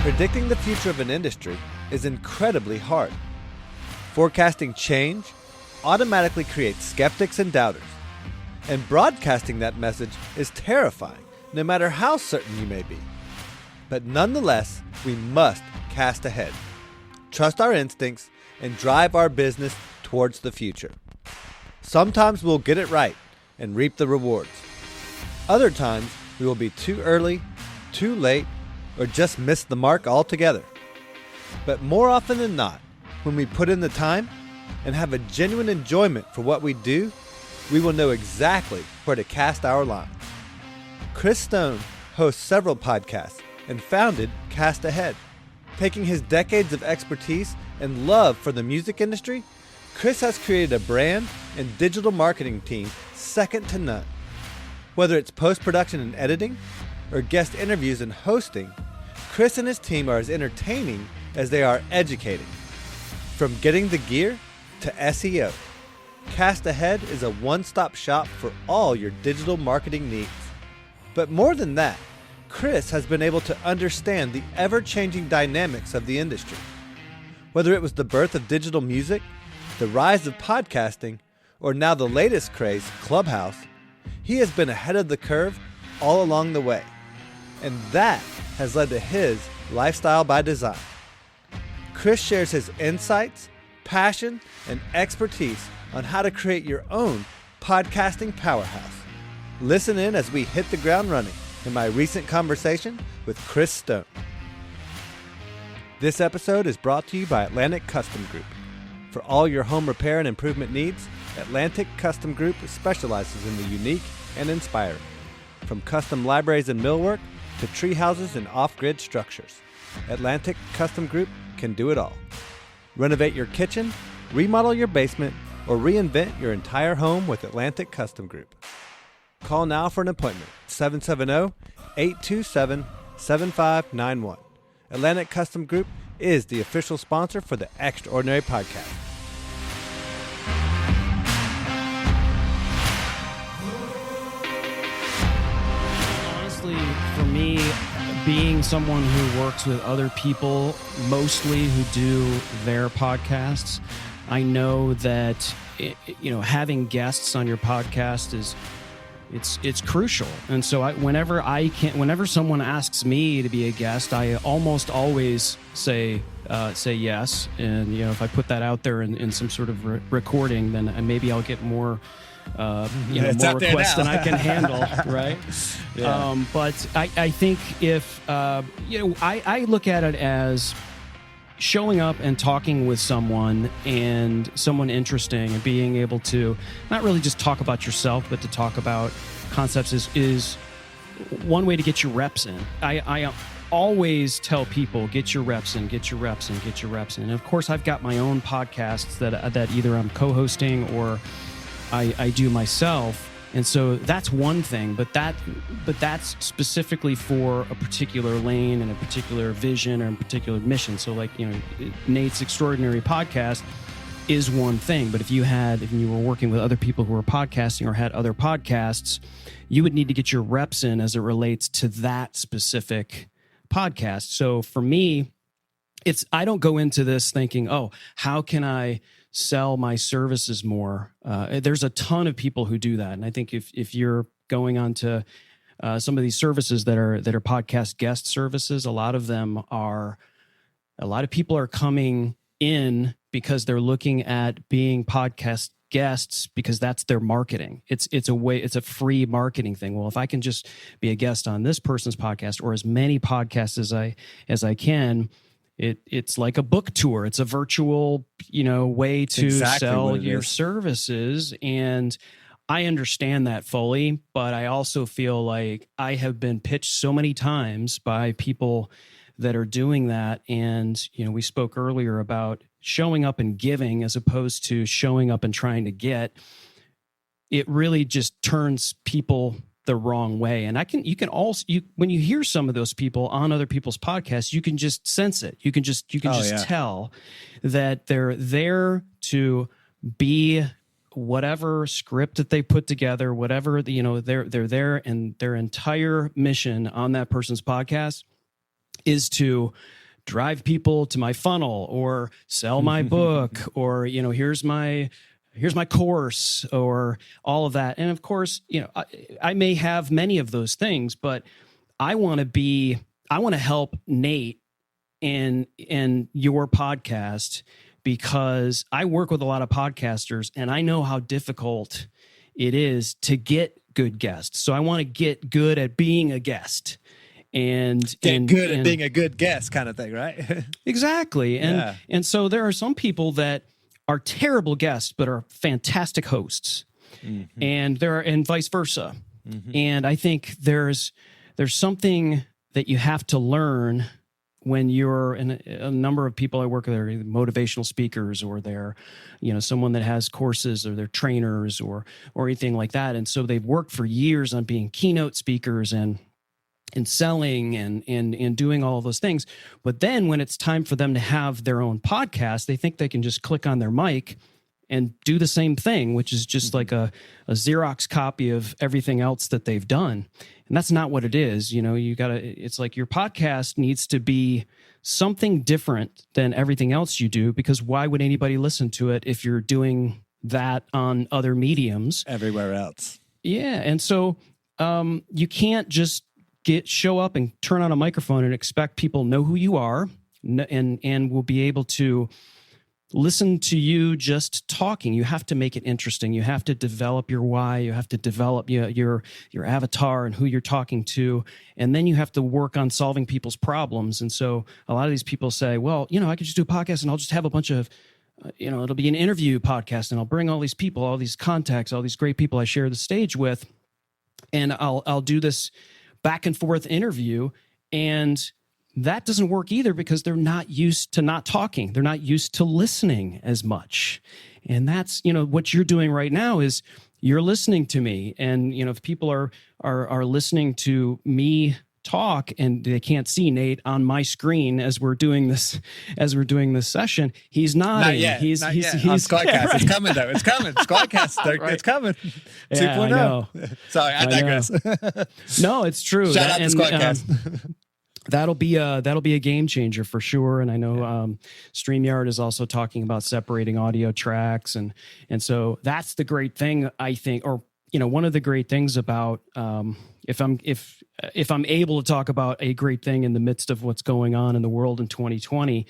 Predicting the future of an industry is incredibly hard. Forecasting change automatically creates skeptics and doubters. And broadcasting that message is terrifying, no matter how certain you may be. But nonetheless, we must cast ahead, trust our instincts, and drive our business towards the future. Sometimes we'll get it right and reap the rewards. Other times, we will be too early, too late, or just miss the mark altogether. But more often than not, when we put in the time and have a genuine enjoyment for what we do, we will know exactly where to cast our line. Chris Stone hosts several podcasts and founded Cast Ahead. Taking his decades of expertise and love for the music industry, Chris has created a brand and digital marketing team second to none. Whether it's post-production and editing, or guest interviews and hosting, Chris and his team are as entertaining as they are educating. From getting the gear to SEO, Cast Ahead is a one-stop shop for all your digital marketing needs. But more than that, Chris has been able to understand the ever-changing dynamics of the industry. Whether it was the birth of digital music, the rise of podcasting, or now the latest craze, Clubhouse, he has been ahead of the curve all along the way. And that has led to his lifestyle by design. Chris shares his insights, passion, and expertise on how to create your own podcasting powerhouse. Listen in as we hit the ground running in my recent conversation with Chris Stone. This episode is brought to you by Atlantic Custom Group. For all your home repair and improvement needs, Atlantic Custom Group specializes in the unique and inspiring. From custom libraries and millwork to tree houses and off-grid structures, Atlantic Custom Group can do it all. Renovate your kitchen, remodel your basement, or reinvent your entire home with Atlantic Custom Group. Call now for an appointment, 770-827-7591. Atlantic Custom Group is the official sponsor for the Extraordinary Podcast. Honestly, for me, being someone who works with other people, mostly who do their podcasts, I know that having guests on your podcast is it's crucial. And so whenever someone asks me to be a guest, I almost always say yes. And if I put that out there in some sort of recording, then maybe I'll get more more requests than I can handle, right? Yeah. But I think if I look at it as showing up and talking with someone interesting and being able to not really just talk about yourself, but to talk about concepts is one way to get your reps in. I always tell people, get your reps in, get your reps in, get your reps in. And of course, I've got my own podcasts that either I'm co-hosting or I do myself. And so that's one thing, but that's specifically for a particular lane and a particular vision or a particular mission. So Nate's Extraordinary Podcast is one thing, but if you were working with other people who were podcasting or had other podcasts, you would need to get your reps in as it relates to that specific podcast. So for me, I don't go into this thinking, oh, how can I sell my services more? There's a ton of people who do that. And I think if you're going on to some of these services that are podcast guest services, a lot of people are coming in because they're looking at being podcast guests because that's their marketing. It's a free marketing thing. Well, if I can just be a guest on this person's podcast or as many podcasts as I can, it's like a book tour. It's a virtual, way to sell your services. And I understand that fully, but I also feel like I have been pitched so many times by people that are doing that. And, we spoke earlier about showing up and giving as opposed to showing up and trying to get. It really just turns people the wrong way. And when you hear some of those people on other people's podcasts, you can just sense it. You can just tell that they're there to be whatever script that they put together, whatever, they're there, and their entire mission on that person's podcast is to drive people to my funnel or sell my book or, here's my course or all of that. And of course, I may have many of those things, but I want to help Nate in your podcast, because I work with a lot of podcasters and I know how difficult it is to get good guests. So I want to get good at being a guest. And good at being a good guest kind of thing, right? Exactly. And so there are some people that are terrible guests but are fantastic hosts. Mm-hmm. And vice versa. Mm-hmm. And I think there's something that you have to learn when you're in a number of people I work with are motivational speakers, or they're, someone that has courses, or they're trainers or anything like that. And so they've worked for years on being keynote speakers and selling and doing all of those things. But then when it's time for them to have their own podcast, they think they can just click on their mic and do the same thing, which is just like a Xerox copy of everything else that they've done. And that's not what it is. It's like your podcast needs to be something different than everything else you do, because why would anybody listen to it if you're doing that on other mediums everywhere else? Yeah. And so you can't just show up and turn on a microphone and expect people know who you are and will be able to listen to you just talking. You have to make it interesting. You have to develop your why. You have to develop your avatar and who you're talking to. And then you have to work on solving people's problems. And so a lot of these people say, well, I could just do a podcast and I'll just have a bunch of, it'll be an interview podcast and I'll bring all these people, all these contacts, all these great people I share the stage with. And I'll do this back and forth interview. And that doesn't work either, because they're not used to not talking. They're not used to listening as much. And that's, what you're doing right now is you're listening to me. And, if people are listening to me talk and they can't see Nate on my screen as we're doing this session, he's nodding. Not yet. He's on Squadcast. Yeah, right. It's coming though. It's coming. Squadcast. Right. It's coming. Yeah, 2.0. Sorry, I digress. No, it's true. Shout out to Squadcast. That'll be a game changer for sure. And I know StreamYard is also talking about separating audio tracks, and so that's the great thing, I think, or one of the great things about if I'm able to talk about a great thing in the midst of what's going on in the world in 2020,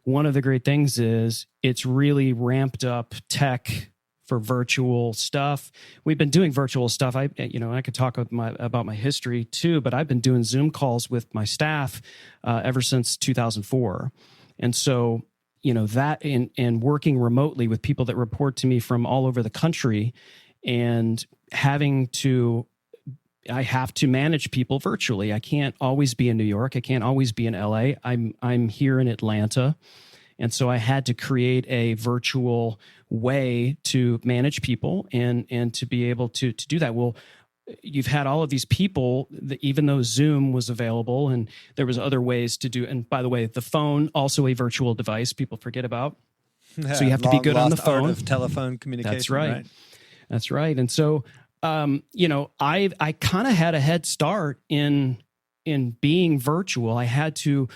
one of the great things is it's really ramped up tech for virtual stuff. We've been doing virtual stuff. I could talk about my history too, but I've been doing Zoom calls with my staff ever since 2004. And so, that and working remotely with people that report to me from all over the country, and I have to manage people virtually. I can't always be in New York. I can't always be in LA. I'm here in Atlanta. And so I had to create a virtual way to manage people and to be able to do that. Well, you've had all of these people, even though Zoom was available and there was other ways to do. And by the way, the phone, also a virtual device, people forget about. So you have to be good on the phone. Art of telephone communication. That's right. That's right. And so, I kind of had a head start in being virtual. I had to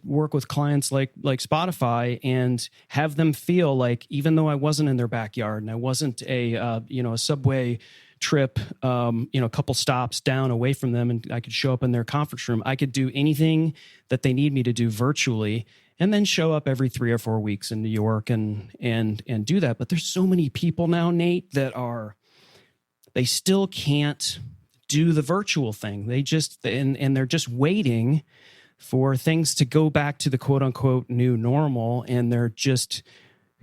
work with clients like Spotify and have them feel like, even though I wasn't in their backyard and I wasn't a subway trip, a couple stops down away from them, and I could show up in their conference room, I could do anything that they need me to do virtually, and then show up every 3 or 4 weeks in New York and do that. But there's so many people now, Nate, they still can't do the virtual thing. They just, and they're just waiting for things to go back to the quote unquote new normal. And they're just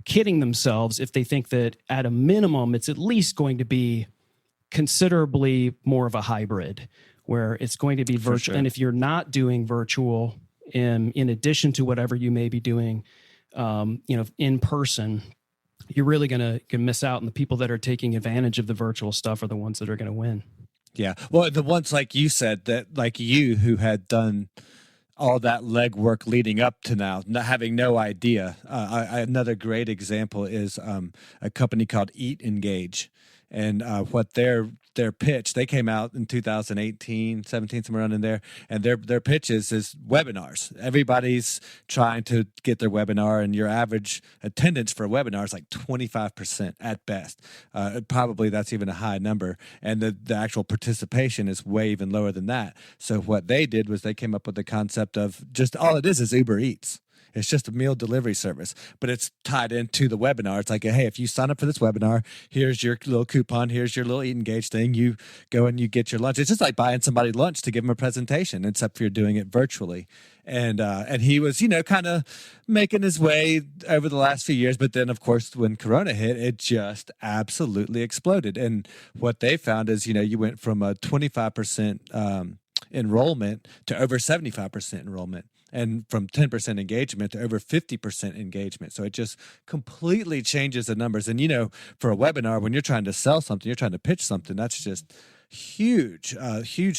kidding themselves if they think that at a minimum, it's at least going to be considerably more of a hybrid where it's going to be virtual. Sure. And if you're not doing virtual in addition to whatever you may be doing, in person, you're really going to miss out. And the people that are taking advantage of the virtual stuff are the ones that are going to win. Yeah. Well, the ones like you said, that like you, who had done all that legwork leading up to now, not having no idea. Another great example is a company called Eat Engage. and what their pitch. They came out in 2018, 17, somewhere around in there, and their pitch is webinars. Everybody's trying to get their webinar, and your average attendance for a webinar is like 25% at best. Probably that's even a high number, and the actual participation is way even lower than that. So what they did was they came up with the concept of just all it is Uber Eats. It's just a meal delivery service, but it's tied into the webinar. It's like, hey, if you sign up for this webinar, here's your little coupon, here's your little Eat Engage thing. You go and you get your lunch. It's just like buying somebody lunch to give them a presentation, except for you're doing it virtually. And he was, kind of making his way over the last few years. But then, of course, when Corona hit, it just absolutely exploded. And what they found is, you went from a 25% enrollment to over 75% enrollment, and from 10% engagement to over 50% engagement. So it just completely changes the numbers. And, for a webinar, when you're trying to sell something, you're trying to pitch something, that's just huge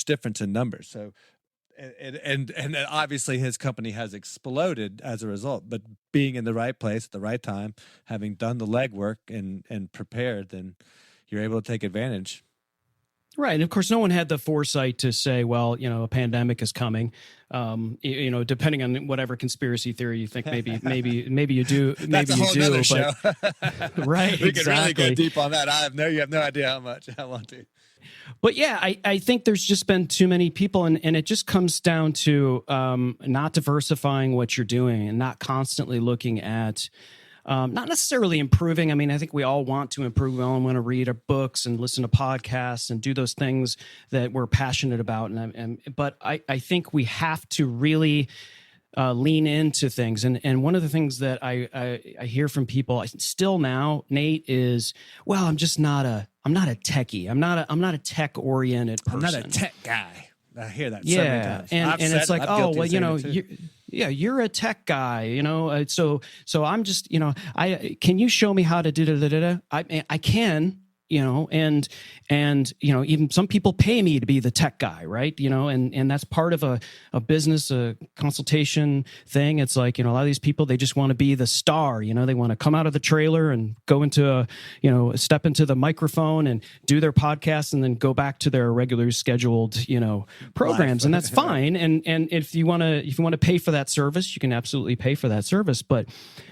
difference in numbers. So, and obviously his company has exploded as a result, but being in the right place at the right time, having done the legwork and prepared, then you're able to take advantage. Right. And of course, no one had the foresight to say, well, a pandemic is coming. Depending on whatever conspiracy theory you think, maybe you do. That's a whole nother show. Right. We exactly. can really go deep on that. You have no idea how much I want to. But yeah, I think there's just been too many people, and it just comes down to not diversifying what you're doing and not constantly looking at not necessarily improving. I mean, I think we all want to improve. We all want to read our books and listen to podcasts and do those things that we're passionate about. But I think we have to really lean into things. And one of the things that I hear from people still now, Nate, is, well, I'm not a techie. I'm not a tech oriented person. I'm not a tech guy. I hear that so many times. And it's like, oh, well, you're a tech guy, so I'm just, can you show me how to do I can, and even some people pay me to be the tech guy, right? And that's part of a business, a consultation thing. It's like, a lot of these people, they just want to be the star, they want to come out of the trailer and go into step into the microphone and do their podcast and then go back to their regular scheduled, programs. And that's fine. And if you want to pay for that service, you can absolutely pay for that service. But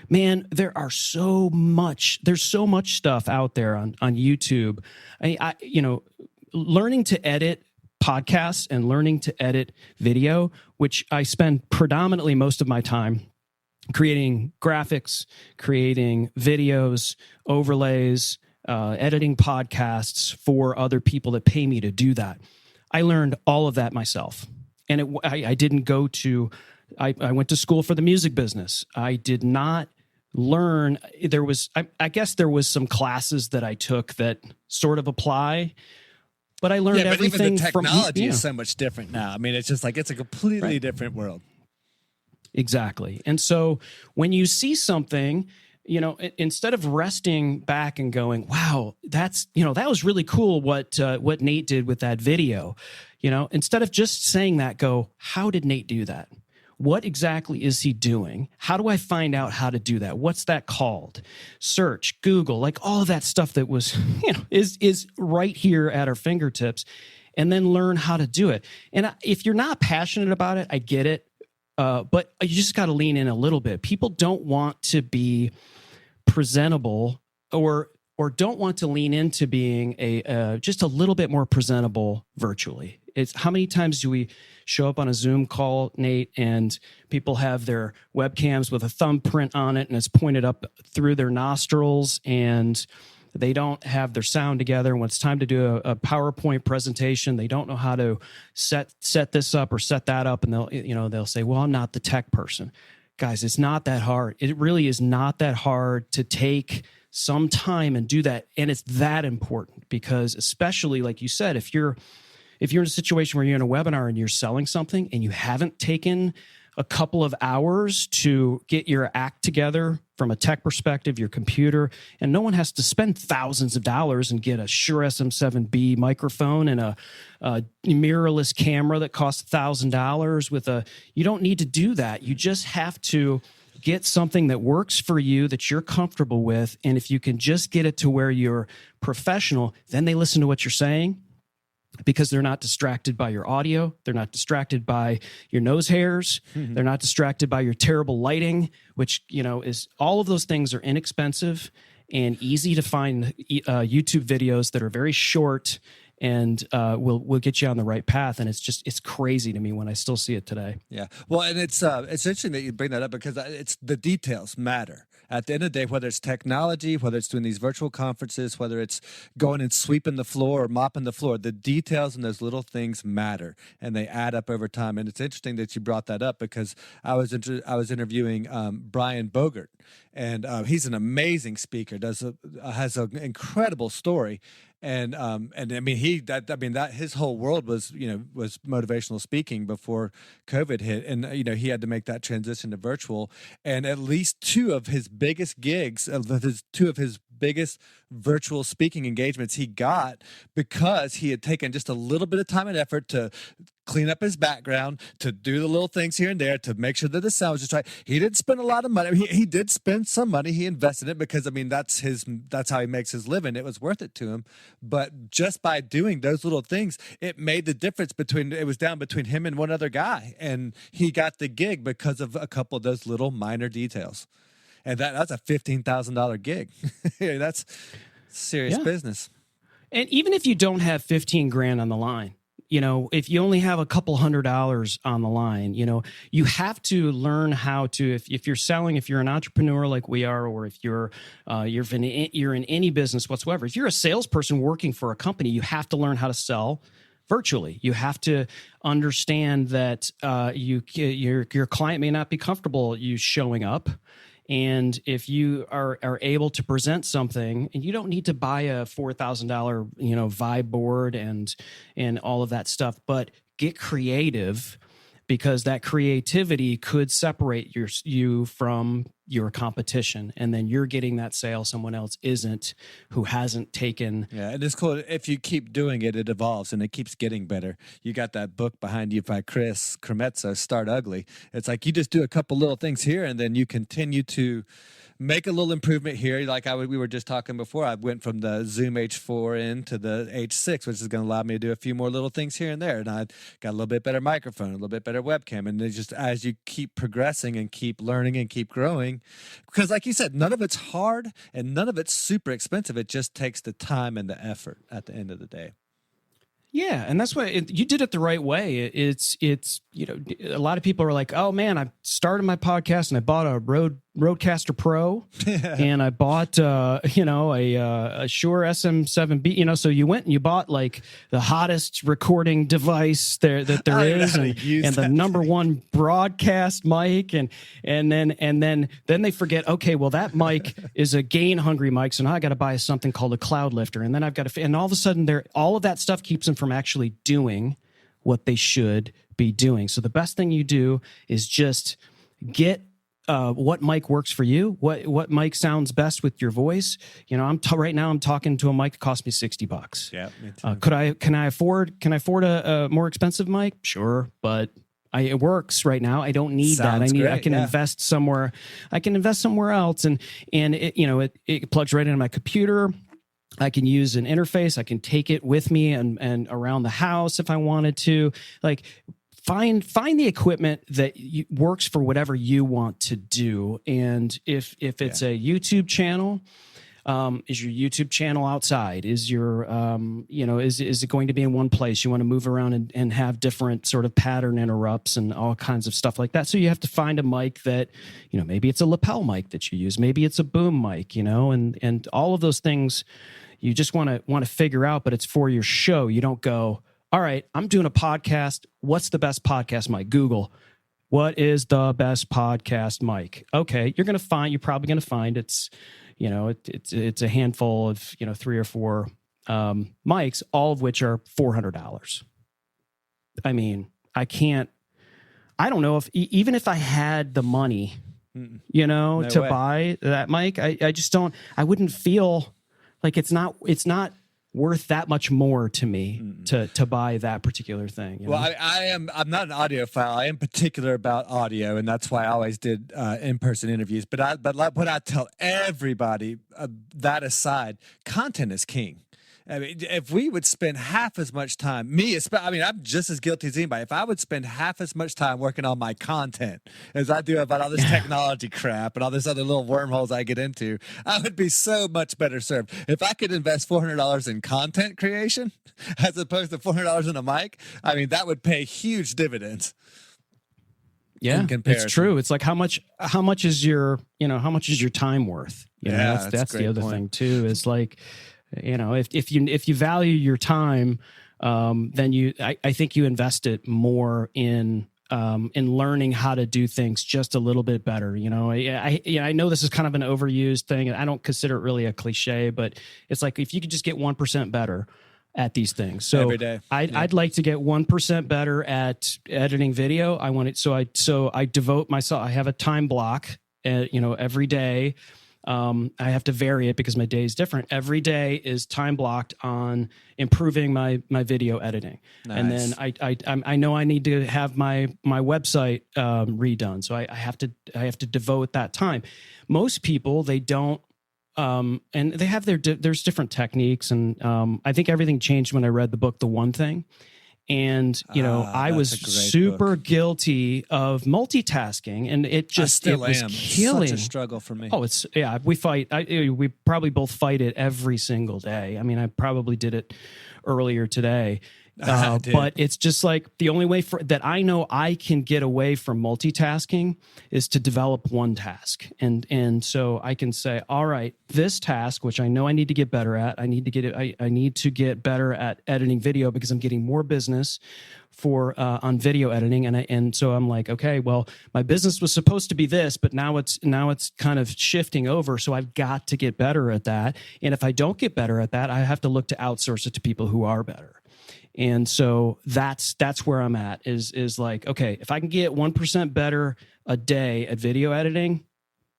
man, there's so much stuff out there on YouTube. Learning to edit podcasts and learning to edit video, which I spend predominantly most of my time creating graphics, creating videos, overlays, editing podcasts for other people that pay me to do that. I learned all of that myself. And I didn't go to, I went to school for the music business. I did not learn. I guess there was some classes that I took that sort of apply, but I learned everything but even the technology from, is so much different now. I mean, it's just like, it's a completely different world. Exactly. And so when you see something, instead of resting back and going, wow, that was really cool what Nate did with that video, instead of just saying that, go, how did Nate do that? What exactly is he doing? How do I find out how to do that? What's that called? Search, Google, like all of that stuff that was, is right here at our fingertips, and then learn how to do it. And if you're not passionate about it, I get it. But you just got to lean in a little bit. People don't want to be presentable or don't want to lean into being just a little bit more presentable virtually. It's how many times do we show up on a Zoom call, Nate, and people have their webcams with a thumbprint on it and it's pointed up through their nostrils and they don't have their sound together. When it's time to do a PowerPoint presentation, they don't know how to set this up or set that up, and they'll say, well, I'm not the tech person. Guys, it's not that hard. It really is not that hard to take some time and do that. And it's that important because, especially like you said, if you're in a situation where you're in a webinar and you're selling something and you haven't taken a couple of hours to get your act together from a tech perspective, your computer, and no one has to spend thousands of dollars and get a Shure SM7B microphone and a mirrorless camera that costs $1,000 you don't need to do that. You just have to get something that works for you, that you're comfortable with. And if you can just get it to where you're professional, then they listen to what you're saying, because they're not distracted by your audio. They're not distracted by your nose hairs. Mm-hmm. They're not distracted by your terrible lighting, which, is all of those things are inexpensive and easy to find YouTube videos that are very short and will get you on the right path. And it's crazy to me when I still see it today. Yeah. Well, and it's interesting that you bring that up, because it's the details matter. At the end of the day, whether it's technology, whether it's doing these virtual conferences, whether it's going and sweeping the floor or mopping the floor, the details and those little things matter, and they add up over time. And it's interesting that you brought that up, because I was interviewing Brian Bogert, and he's an amazing speaker. Has an incredible story. And I mean his whole world was motivational speaking before COVID hit, and he had to make that transition to virtual. And at least two of his biggest virtual speaking engagements he got because he had taken just a little bit of time and effort to clean up his background, to do the little things here and there, to make sure that the sound was just right. He didn't spend a lot of money. He did spend some money. He invested in it because that's how he makes his living. It was worth it to him. But just by doing those little things, it made the difference it was down between him and one other guy. And he got the gig because of a couple of those little minor details. And that's a $15,000 gig. That's serious business. And even if you don't have 15 grand on the line, if you only have a couple $100 on the line, you have to learn how to, if you're selling, if you're an entrepreneur like we are, or if you're in any business whatsoever, if you're a salesperson working for a company, you have to learn how to sell virtually. You have to understand that your client may not be comfortable you showing up. And if you are able to present something, and you don't need to buy a $4,000, Vibe board and all of that stuff, but get creative, because that creativity could separate you from your competition, and then you're getting that sale someone else isn't, who hasn't taken. Yeah, and it's cool. If you keep doing it, it evolves and it keeps getting better. You got that book behind you by Chris Kremetza, Start Ugly. It's like you just do a couple little things here, and then you continue to make a little improvement here. Like we were just talking before, I went from the Zoom H4 in to the H6, which is going to allow me to do a few more little things here and there. And I got a little bit better microphone, a little bit better webcam. And it's just as you keep progressing and keep learning and keep growing, because like you said, none of it's hard and none of it's super expensive. It just takes the time and the effort at the end of the day. Yeah, and that's why you did it the right way. It's a lot of people are like, oh man, I started my podcast and I bought a Rodecaster Pro and I bought a Shure SM7B. So you went and you bought like the hottest recording device there is, and the number one broadcast mic, and then they forget. Okay, well that mic is a gain hungry mic, so now I got to buy something called a cloud lifter, and then I've got to, and all of a sudden all of that stuff keeps them from actually doing what they should be doing. So the best thing you do is just get what mic works for you, what mic sounds best with your voice. Right now I'm talking to a mic that cost me $60. Yeah, me too. Can I afford a more expensive mic? Sure, but it works right now. I don't need Sounds that. great, I can invest somewhere. I can invest somewhere else, and it plugs right into my computer. I can use an interface. I can take it with me and around the house if I wanted to. Like, find the equipment that works for whatever you want to do. And if it's a YouTube channel, is your YouTube channel outside? Is your is it going to be in one place? You want to move around and have different sort of pattern interrupts and all kinds of stuff like that. So you have to find a mic that, maybe it's a lapel mic that you use, maybe it's a boom mic, and all of those things you just want to figure out, but it's for your show. You don't go, all right, I'm doing a podcast. What's the best podcast mic? Google, what is the best podcast mic? Okay, you're probably going to find it's a handful of 3 or 4 mics, all of which are $400. I mean, I don't know if even if I had the money, to buy that mic, I just don't. I wouldn't feel like it's not worth that much more to me to buy that particular thing. Well, I'm not an audiophile. I am particular about audio, and that's why I always did in-person interviews. But what I tell everybody, that aside, content is king. I mean, if we would spend half as much time, I'm just as guilty as anybody. If I would spend half as much time working on my content as I do about all this technology crap and all this other little wormholes I get into, I would be so much better served. If I could invest $400 in content creation as opposed to $400 in a mic, I mean, that would pay huge dividends. Yeah, it's true. It's like how much is your time worth? That's the other thing too. Is like, if you value your time, then I think you invest it more in learning how to do things just a little bit better. I know this is kind of an overused thing, and I don't consider it really a cliche, but it's like if you could just get 1% better at these things. So every day. I'd like to get 1% better at editing video. I want it. So I devote myself. I have a time block, every day. I have to vary it because my day is different. Every day is time blocked on improving my video editing. Nice. And then I know I need to have my website redone. So I have to devote that time. Most people, they don't, and they have there's different techniques. And I think everything changed when I read the book, The One Thing. And, I was super guilty of multitasking, and it was killing. Such a struggle for me. Oh, we fight. We probably both fight it every single day. I mean, I probably did it earlier today. But it's just like the only way that I know I can get away from multitasking is to develop one task. And so I can say, all right, this task, which I know I need to get better at, I need to get better at editing video because I'm getting more business on video editing. And so I'm like, okay, well, my business was supposed to be this, but now it's kind of shifting over. So I've got to get better at that. And if I don't get better at that, I have to look to outsource it to people who are better. And so that's where I'm at is like, okay, if I can get 1% better a day at video editing,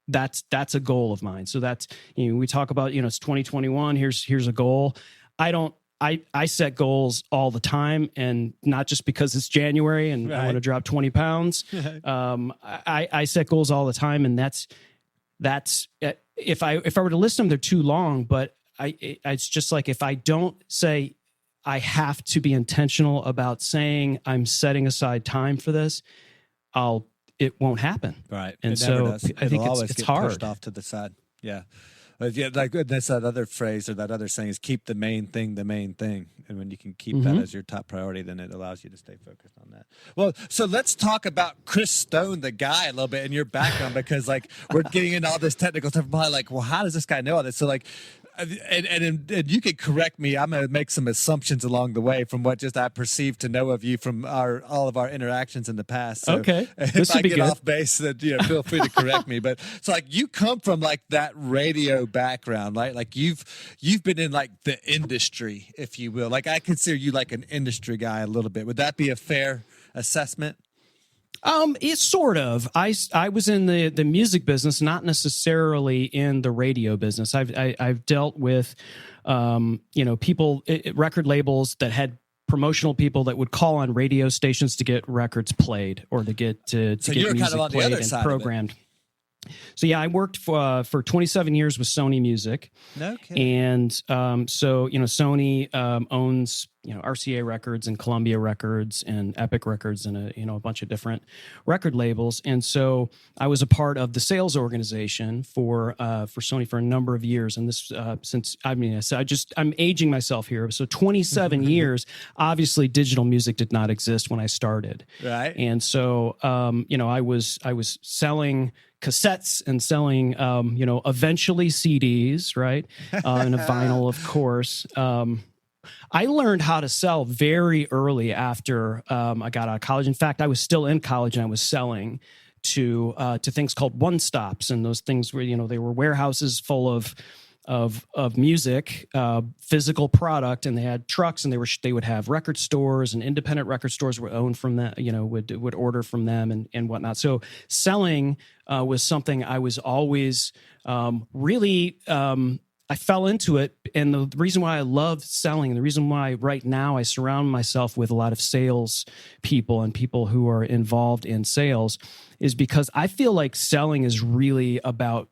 that's a goal of mine. So that's, we talk about, it's 2021. Here's a goal. I set goals all the time, and not just because it's January and I want to drop 20 pounds. I set goals all the time, and that's if I were to list them, they're too long, but it's just like, if I don't say, I have to be intentional about saying I'm setting aside time for this, it won't happen. Right. And so I think it's hard. Pushed off to the side. Yeah. Like that's that other phrase or that other saying is keep the main thing the main thing. And when you can keep that as your top priority, then it allows you to stay focused on that. Well, so let's talk about Chris Stone, the guy, a little bit in your background, because like we're getting into all this technical stuff. I'm like, well, how does this guy know all this? So like, and you could correct me. I'm going to make some assumptions along the way from what just I perceive to know of you from all of our interactions in the past. So okay, if I get off base, then feel free to correct me. But so like you come from like that radio background, right? Like you've been in like the industry, if you will. Like I consider you like an industry guy a little bit. Would that be a fair assessment? It's sort of. I was in the music business, not necessarily in the radio business. I've dealt with, people, record labels that had promotional people that would call on radio stations to get records played or to get get music played and programmed. So yeah, I worked for 27 years with Sony Music. Okay. And Sony owns RCA Records and Columbia Records and Epic Records and a bunch of different record labels. And so I was a part of the sales organization for Sony for a number of years. And this I'm aging myself here. So 27 years. Obviously, digital music did not exist when I started. Right. And so I was selling cassettes and selling, eventually CDs, right? And a vinyl, of course. I learned how to sell very early after I got out of college. In fact, I was still in college and I was selling to things called one-stops, and those things were, they were warehouses full of music, physical product, and they had trucks, and they would have record stores, and independent record stores were owned from that, would order from them and whatnot. So selling was something I was always really I fell into it. And the reason why I love selling, and the reason why right now I surround myself with a lot of sales people and people who are involved in sales, is because I feel like selling is really about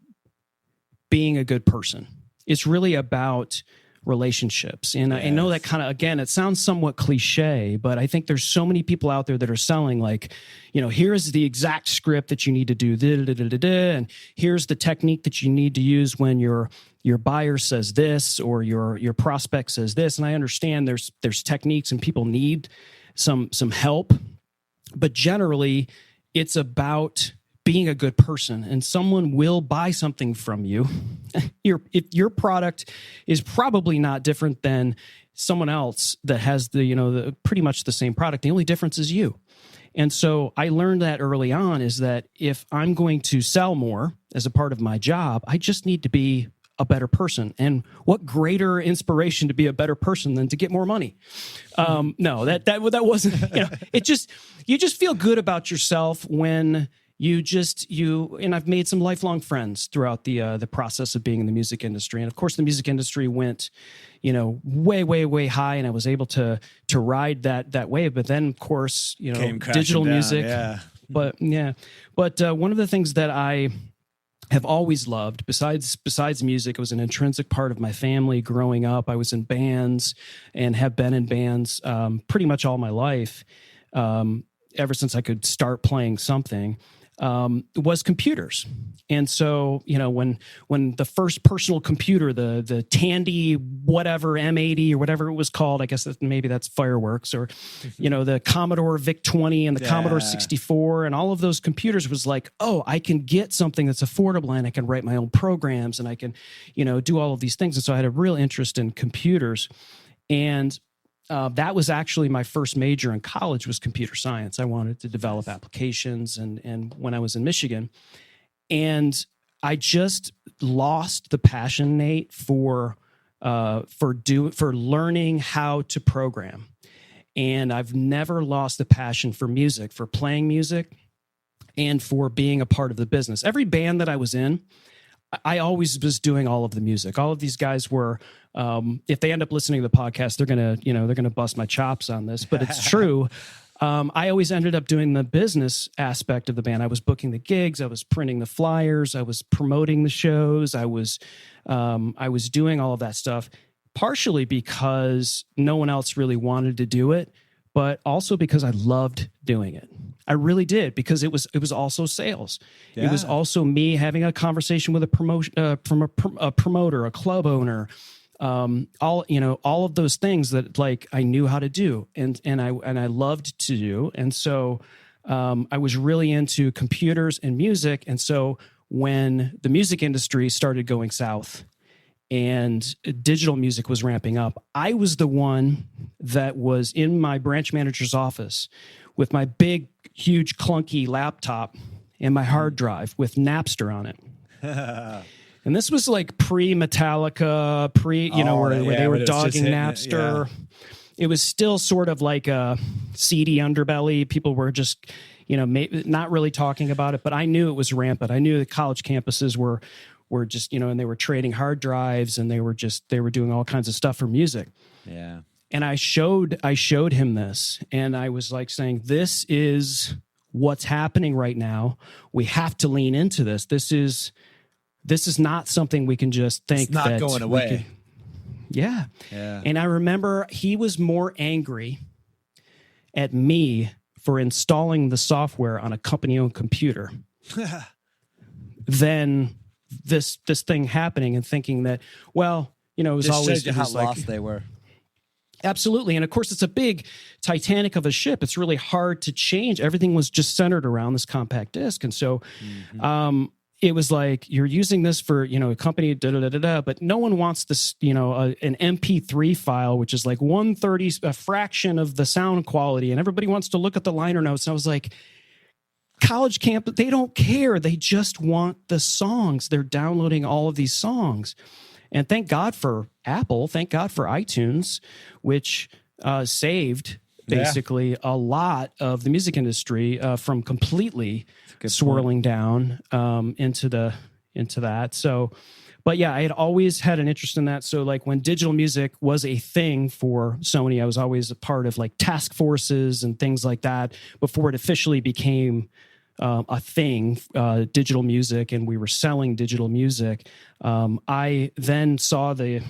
being a good person. It's really about relationships. And I know that kind of, again, it sounds somewhat cliche, but I think there's so many people out there that are selling like, here's the exact script that you need to do, and here's the technique that you need to use when your buyer says this or your prospect says this. And I understand there's techniques and people need some help, but generally it's about being a good person, and someone will buy something from you. If your product is probably not different than someone else that has the pretty much the same product. The only difference is you. And so I learned that early on, is that if I'm going to sell more as a part of my job, I just need to be a better person. And what greater inspiration to be a better person than to get more money? No, that wasn't. You just feel good about yourself when and I've made some lifelong friends throughout the process of being in the music industry. And of course, the music industry went, way, way, way high, and I was able to ride that wave. But then, of course, digital music. Yeah. But one of the things that I have always loved, besides music, it was an intrinsic part of my family growing up. I was in bands and have been in bands pretty much all my life, ever since I could start playing something. Was computers. And so, when the first personal computer, the Tandy whatever M80 or whatever it was called, I guess maybe that's fireworks, or the Commodore VIC-20 and the Commodore 64 and all of those computers, was like, oh, I can get something that's affordable, and I can write my own programs, and I can do all of these things. And so I had a real interest in computers, and that was actually my first major in college, was computer science. I wanted to develop applications, and when I was in Michigan, and I just lost the passion, Nate, for learning how to program. And I've never lost the passion for music, for playing music, and for being a part of the business. Every band that I was in, I always was doing all of the music. All of these guys were, if they end up listening to the podcast, they're gonna bust my chops on this, but it's true. I always ended up doing the business aspect of the band. I was booking the gigs, I was printing the flyers, I was promoting the shows, I was doing all of that stuff, partially because no one else really wanted to do it, but also because I loved doing it. I really did, because it was also sales. Yeah. It was also me having a conversation with a promoter, a club owner, all of those things that like I knew how to do and I loved to do. And so I was really into computers and music. And so when the music industry started going south and digital music was ramping up, I was the one that was in my branch manager's office with my big, huge, clunky laptop and my hard drive with Napster on it. And this was like pre-Metallica, where they were dogging Napster. Yeah. It was still sort of like a seedy underbelly. People were just, not really talking about it, but I knew it was rampant. I knew the college campuses were just, and they were trading hard drives, and they were doing all kinds of stuff for music. Yeah. And I showed him this, and I was like saying, this is what's happening right now. We have to lean into this. This is not something we can just think. It's not going away. Yeah. And I remember he was more angry at me for installing the software on a company-owned computer than this thing happening, and thinking that, well, it was just always shows you how lost they were. Absolutely. And of course, it's a big Titanic of a ship. It's really hard to change. Everything was just centered around this compact disc. And so it was like, you're using this for, a company, but no one wants this, an MP3 file, which is like 1/30, a fraction of the sound quality. And everybody wants to look at the liner notes. And I was like, college camp, they don't care. They just want the songs. They're downloading all of these songs. And thank God for Apple. Thank God for iTunes, which saved basically a lot of the music industry from completely swirling down into that. So, But yeah, I had always had an interest in that. So like when digital music was a thing for Sony, I was always a part of like task forces and things like that before it officially became a thing, digital music, and we were selling digital music. I then saw the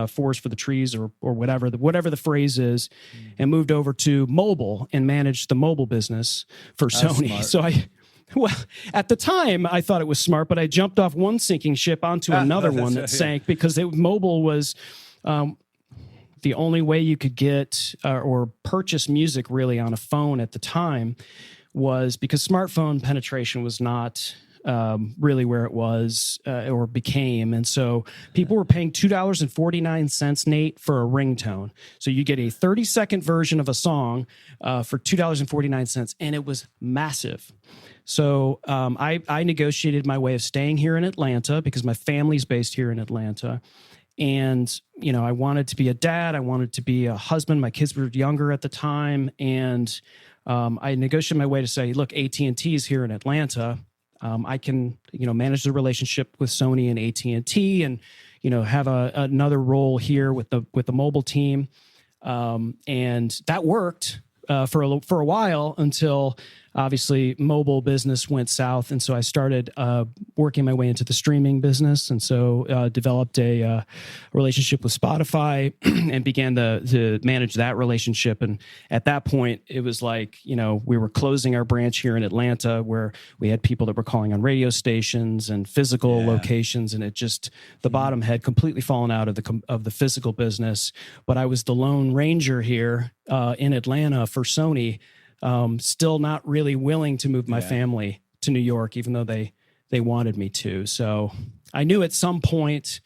forest for the trees, or whatever the phrase is, and moved over to mobile and managed the mobile business for Sony. Smart. So well, at the time, I thought it was smart, but I jumped off one sinking ship onto another one that sank because mobile was the only way you could get or purchase music really on a phone at the time, was because smartphone penetration was not really where it was or became. And so people were paying $2.49, Nate, for a ringtone. So you get a 30-second version of a song for $2.49, and it was massive. So I negotiated my way of staying here in Atlanta because my family's based here in Atlanta. And, you know, I wanted to be a dad. I wanted to be a husband. My kids were younger at the time. And I negotiated my way to say, look, AT&T is here in Atlanta. I can, you know, manage the relationship with Sony and AT&T and, you know, have another role here with the mobile team. And that worked for a while until obviously mobile business went south. And so I started working my way into the streaming business. And so developed a relationship with Spotify and began to manage that relationship. And at that point, it was like, you know, we were closing our branch here in Atlanta where we had people that were calling on radio stations and physical locations. And it just, the bottom had completely fallen out of the physical business. But I was the lone ranger here in Atlanta for Sony, still not really willing to move my family to New York, even though they wanted me to. So I knew at some point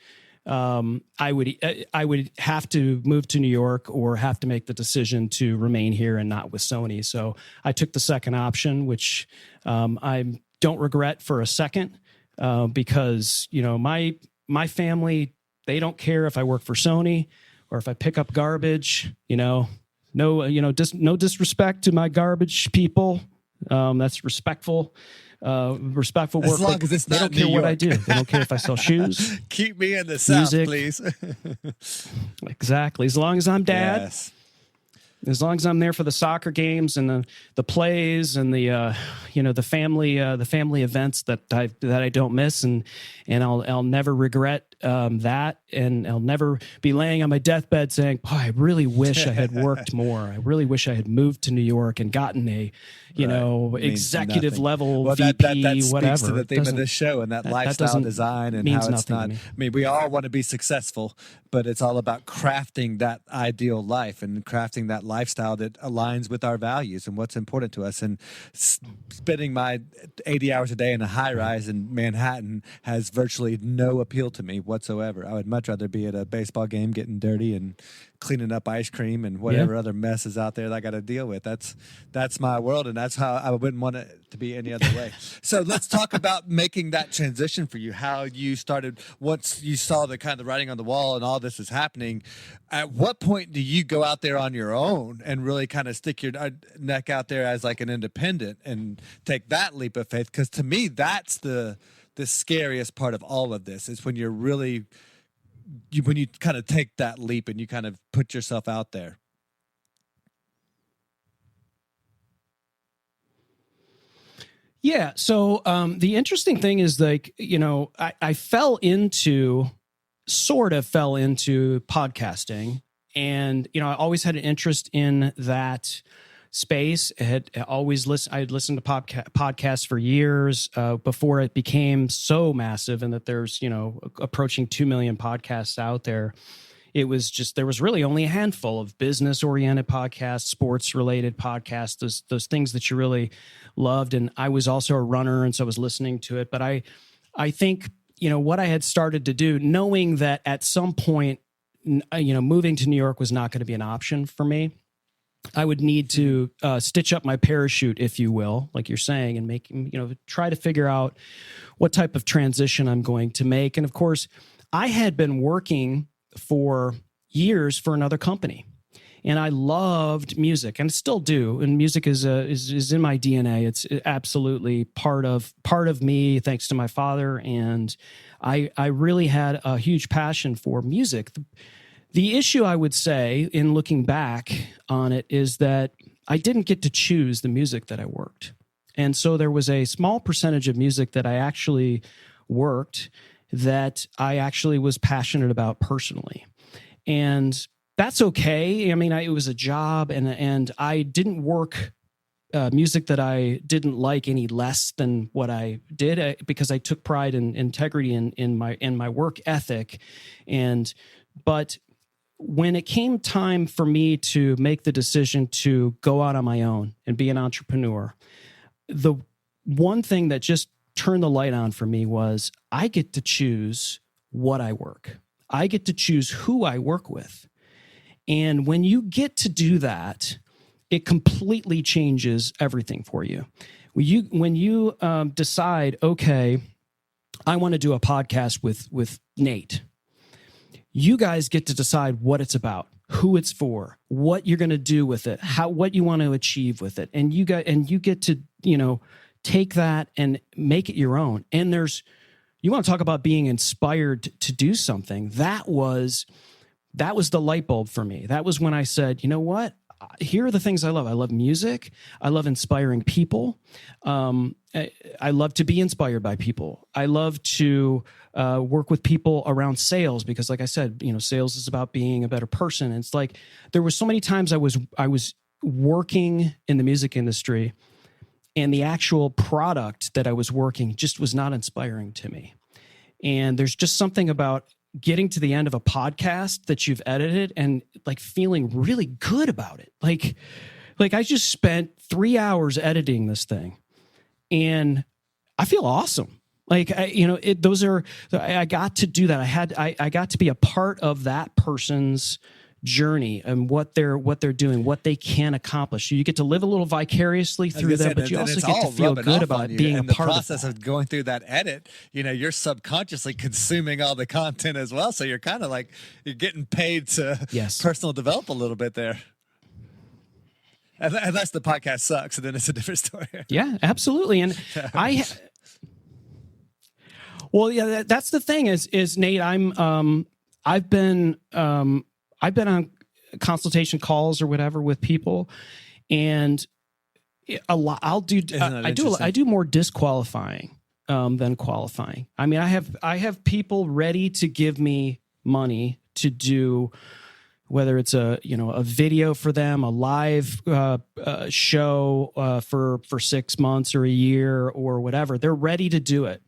I would have to move to New York or have to make the decision to remain here and not with Sony. So I took the second option, which I don't regret for a second, because, you know, my family, they don't care if I work for Sony or if I pick up garbage, you know. No, you know, no disrespect to my garbage people. That's respectful work. As long as it's they not don't care New what I York. do. They don't care if I sell shoes. Keep me in the South, music. please. Exactly. As long as I'm dad. Yes. As long as I'm there for the soccer games and the plays and the you know, the family events that I don't miss, and I'll never regret that, and I'll never be laying on my deathbed saying, "Boy, I really wish I had worked more. I really wish I had moved to New York and gotten a executive level VP, that speaks whatever." to the theme of this show and that lifestyle design and how it's not. I mean, we all want to be successful, but it's all about crafting that ideal life and crafting that lifestyle that aligns with our values and what's important to us. And spending my 80 hours a day in a high rise in Manhattan has virtually no appeal to me whatsoever. I would much rather be at a baseball game getting dirty and cleaning up ice cream and whatever other mess is out there that I got to deal with. That's my world, and that's how I wouldn't want it to be any other way. So let's talk about making that transition for you, how you started once you saw the kind of writing on the wall and all this is happening. At what point do you go out there on your own and really kind of stick your neck out there as like an independent and take that leap of faith? Because to me, that's the scariest part of all of this, is when you're really when you kind of take that leap and you kind of put yourself out there. Yeah. So the interesting thing is, like, you know, I sort of fell into podcasting, and, you know, I always had an interest in that space. I had listened to podcasts for years before it became so massive, and that there's, you know, approaching 2 million podcasts out there. It was just, there was really only a handful of business oriented podcasts, sports related podcasts, those things that you really loved. And I was also a runner, and so I was listening to it. But I think, you know, what I had started to do, knowing that at some point, you know, moving to New York was not going to be an option for me, I would need to stitch up my parachute, if you will, like you're saying, and make, you know, try to figure out what type of transition I'm going to make. And of course, I had been working for years for another company, and I loved music, and still do. And music is in my DNA. It's absolutely part of me, thanks to my father. And I really had a huge passion for music. The issue, I would say, in looking back on it, is that I didn't get to choose the music that I worked. And so there was a small percentage of music that I actually worked that I actually was passionate about personally. And that's okay. I mean, it was a job, and I didn't work music that I didn't like any less than what I did, because I took pride in integrity in my work ethic. But when it came time for me to make the decision to go out on my own and be an entrepreneur, the one thing that just turned the light on for me was I get to choose what I work. I get to choose who I work with. And when you get to do that, it completely changes everything for you. When you decide, okay, I want to do a podcast with Nate, you guys get to decide what it's about, who it's for, what you're going to do with it, what you want to achieve with it, and you get to take that and make it your own. And you want to talk about being inspired to do something. That was the light bulb for me. That was when I said, you know what? Here are the things I love. I love music. I love inspiring people. I love to be inspired by people. I love to work with people around sales, because, like I said, sales is about being a better person. And it's like there was so many times I was working in the music industry, and the actual product that I was working just was not inspiring to me. And there's just something about getting to the end of a podcast that you've edited and like feeling really good about it. Like I just spent 3 hours editing this thing and I feel awesome. I got to do that. I got to be a part of that person's journey and what they're doing, what they can accomplish. You get to live a little vicariously through them, but you also get to feel good about being a part of the process of going through that edit. You're subconsciously consuming all the content as well, so you're kind of like you're getting paid to personal develop a little bit there. Unless the podcast sucks, and then it's a different story. Yeah, absolutely. And that's the thing is Nate. I've been on consultation calls or whatever with people, and a lot I do more disqualifying than qualifying. I mean, I have people ready to give me money to do, whether it's a video for them, a live show for 6 months or a year or whatever. They're ready to do it.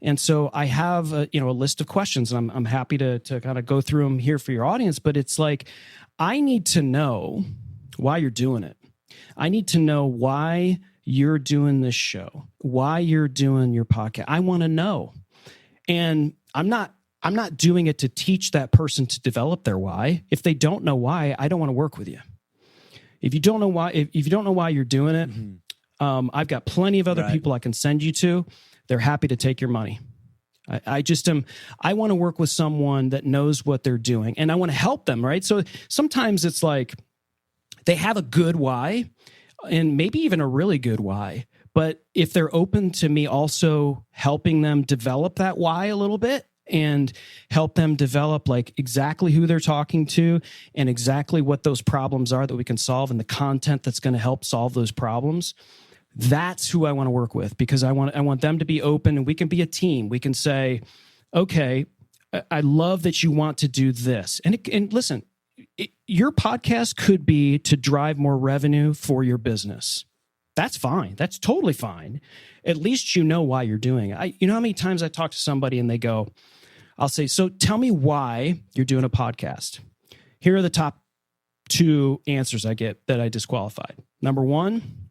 And so I have a list of questions, and I'm happy to kind of go through them here for your audience. But it's like, I need to know why you're doing it. I need to know why you're doing this show, why you're doing your podcast. I want to know. And I'm not doing it to teach that person to develop their why. If they don't know why, I don't want to work with you. If you don't know why, if you don't know why you're doing it, I've got plenty of other people I can send you to. They're happy to take your money. I want to work with someone that knows what they're doing, and I want to help them, right? So sometimes it's like they have a good why and maybe even a really good why, but if they're open to me also helping them develop that why a little bit and help them develop like exactly who they're talking to and exactly what those problems are that we can solve and the content that's going to help solve those problems, that's who I want to work with, because I want them to be open, and we can be a team. We can say, okay, I love that you want to do this. And listen, your podcast could be to drive more revenue for your business. That's fine. That's totally fine. At least you know why you're doing it. You know how many times I talk to somebody and they go, I'll say, so tell me why you're doing a podcast. Here are the top 2 answers I get that I disqualified. Number 1,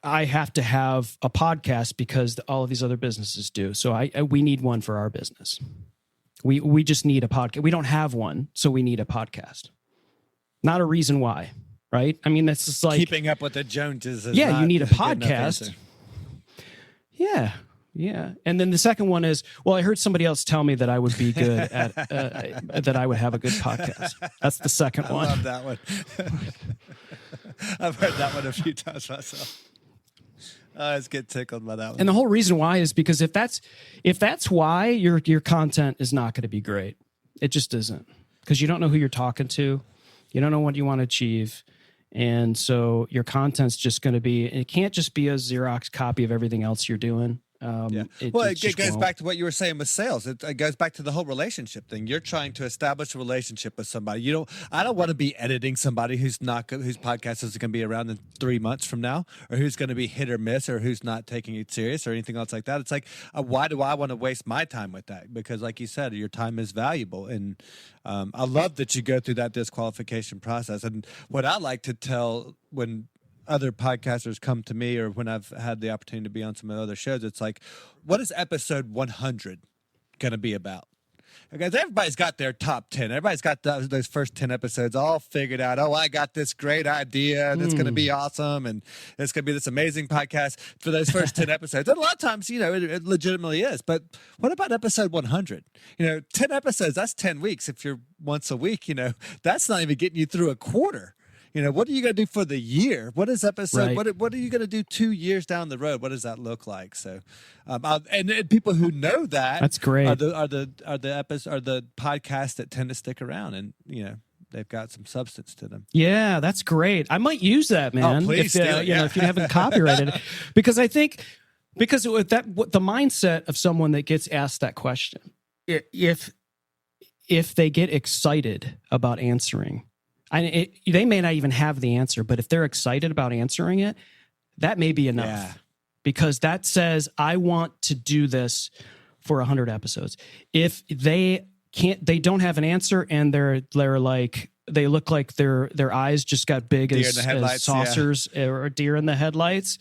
I have to have a podcast because all of these other businesses do. So we need one for our business. We just need a podcast. We don't have one, so we need a podcast. Not a reason why, right? I mean, that's just like keeping up with the Joneses. Yeah, you need a podcast. Yeah. And then the second one is, well, I heard somebody else tell me that I would be good at that I would have a good podcast. That's the second one. I love that one. I've heard that one a few times myself. I always get tickled by that one. And the whole reason why is because if that's why, your content is not going to be great. It just isn't, because you don't know who you're talking to. You don't know what you want to achieve. And so your content's just going to be, it can't just be a Xerox copy of everything else you're doing. It goes back to what you were saying with sales. It goes back to the whole relationship thing. You're trying to establish a relationship with somebody. I don't want to be editing somebody who's not good, whose podcast is going to be around in 3 months from now, or who's going to be hit or miss, or who's not taking it serious, or anything else like that. It's like, why do I want to waste my time with that? Because, like you said, your time is valuable, and I love that you go through that disqualification process. And what I like to tell when other podcasters come to me, or when I've had the opportunity to be on some other shows, it's like, what is episode 100 going to be about? Because everybody's got their top 10. Everybody's got those first 10 episodes all figured out. Oh, I got this great idea that's going to be awesome, and it's going to be this amazing podcast for those first 10 episodes. And a lot of times, it legitimately is. But what about episode 100? 10 episodes, that's 10 weeks. If you're once a week, that's not even getting you through a quarter. What are you going to do for the year? What is episode? Right. What are you going to do 2 years down the road? What does that look like? So, and people who know that's great are the podcasts that tend to stick around, and they've got some substance to them. Yeah, that's great. I might use that, man. Oh, please, if you haven't copyrighted it, because with the mindset of someone that gets asked that question, if they get excited about answering. They may not even have the answer, but if they're excited about answering it, that may be enough, because that says, I want to do this for 100 episodes. If they don't have an answer, and they're like, they look like their eyes just got big as saucers or deer in the headlights,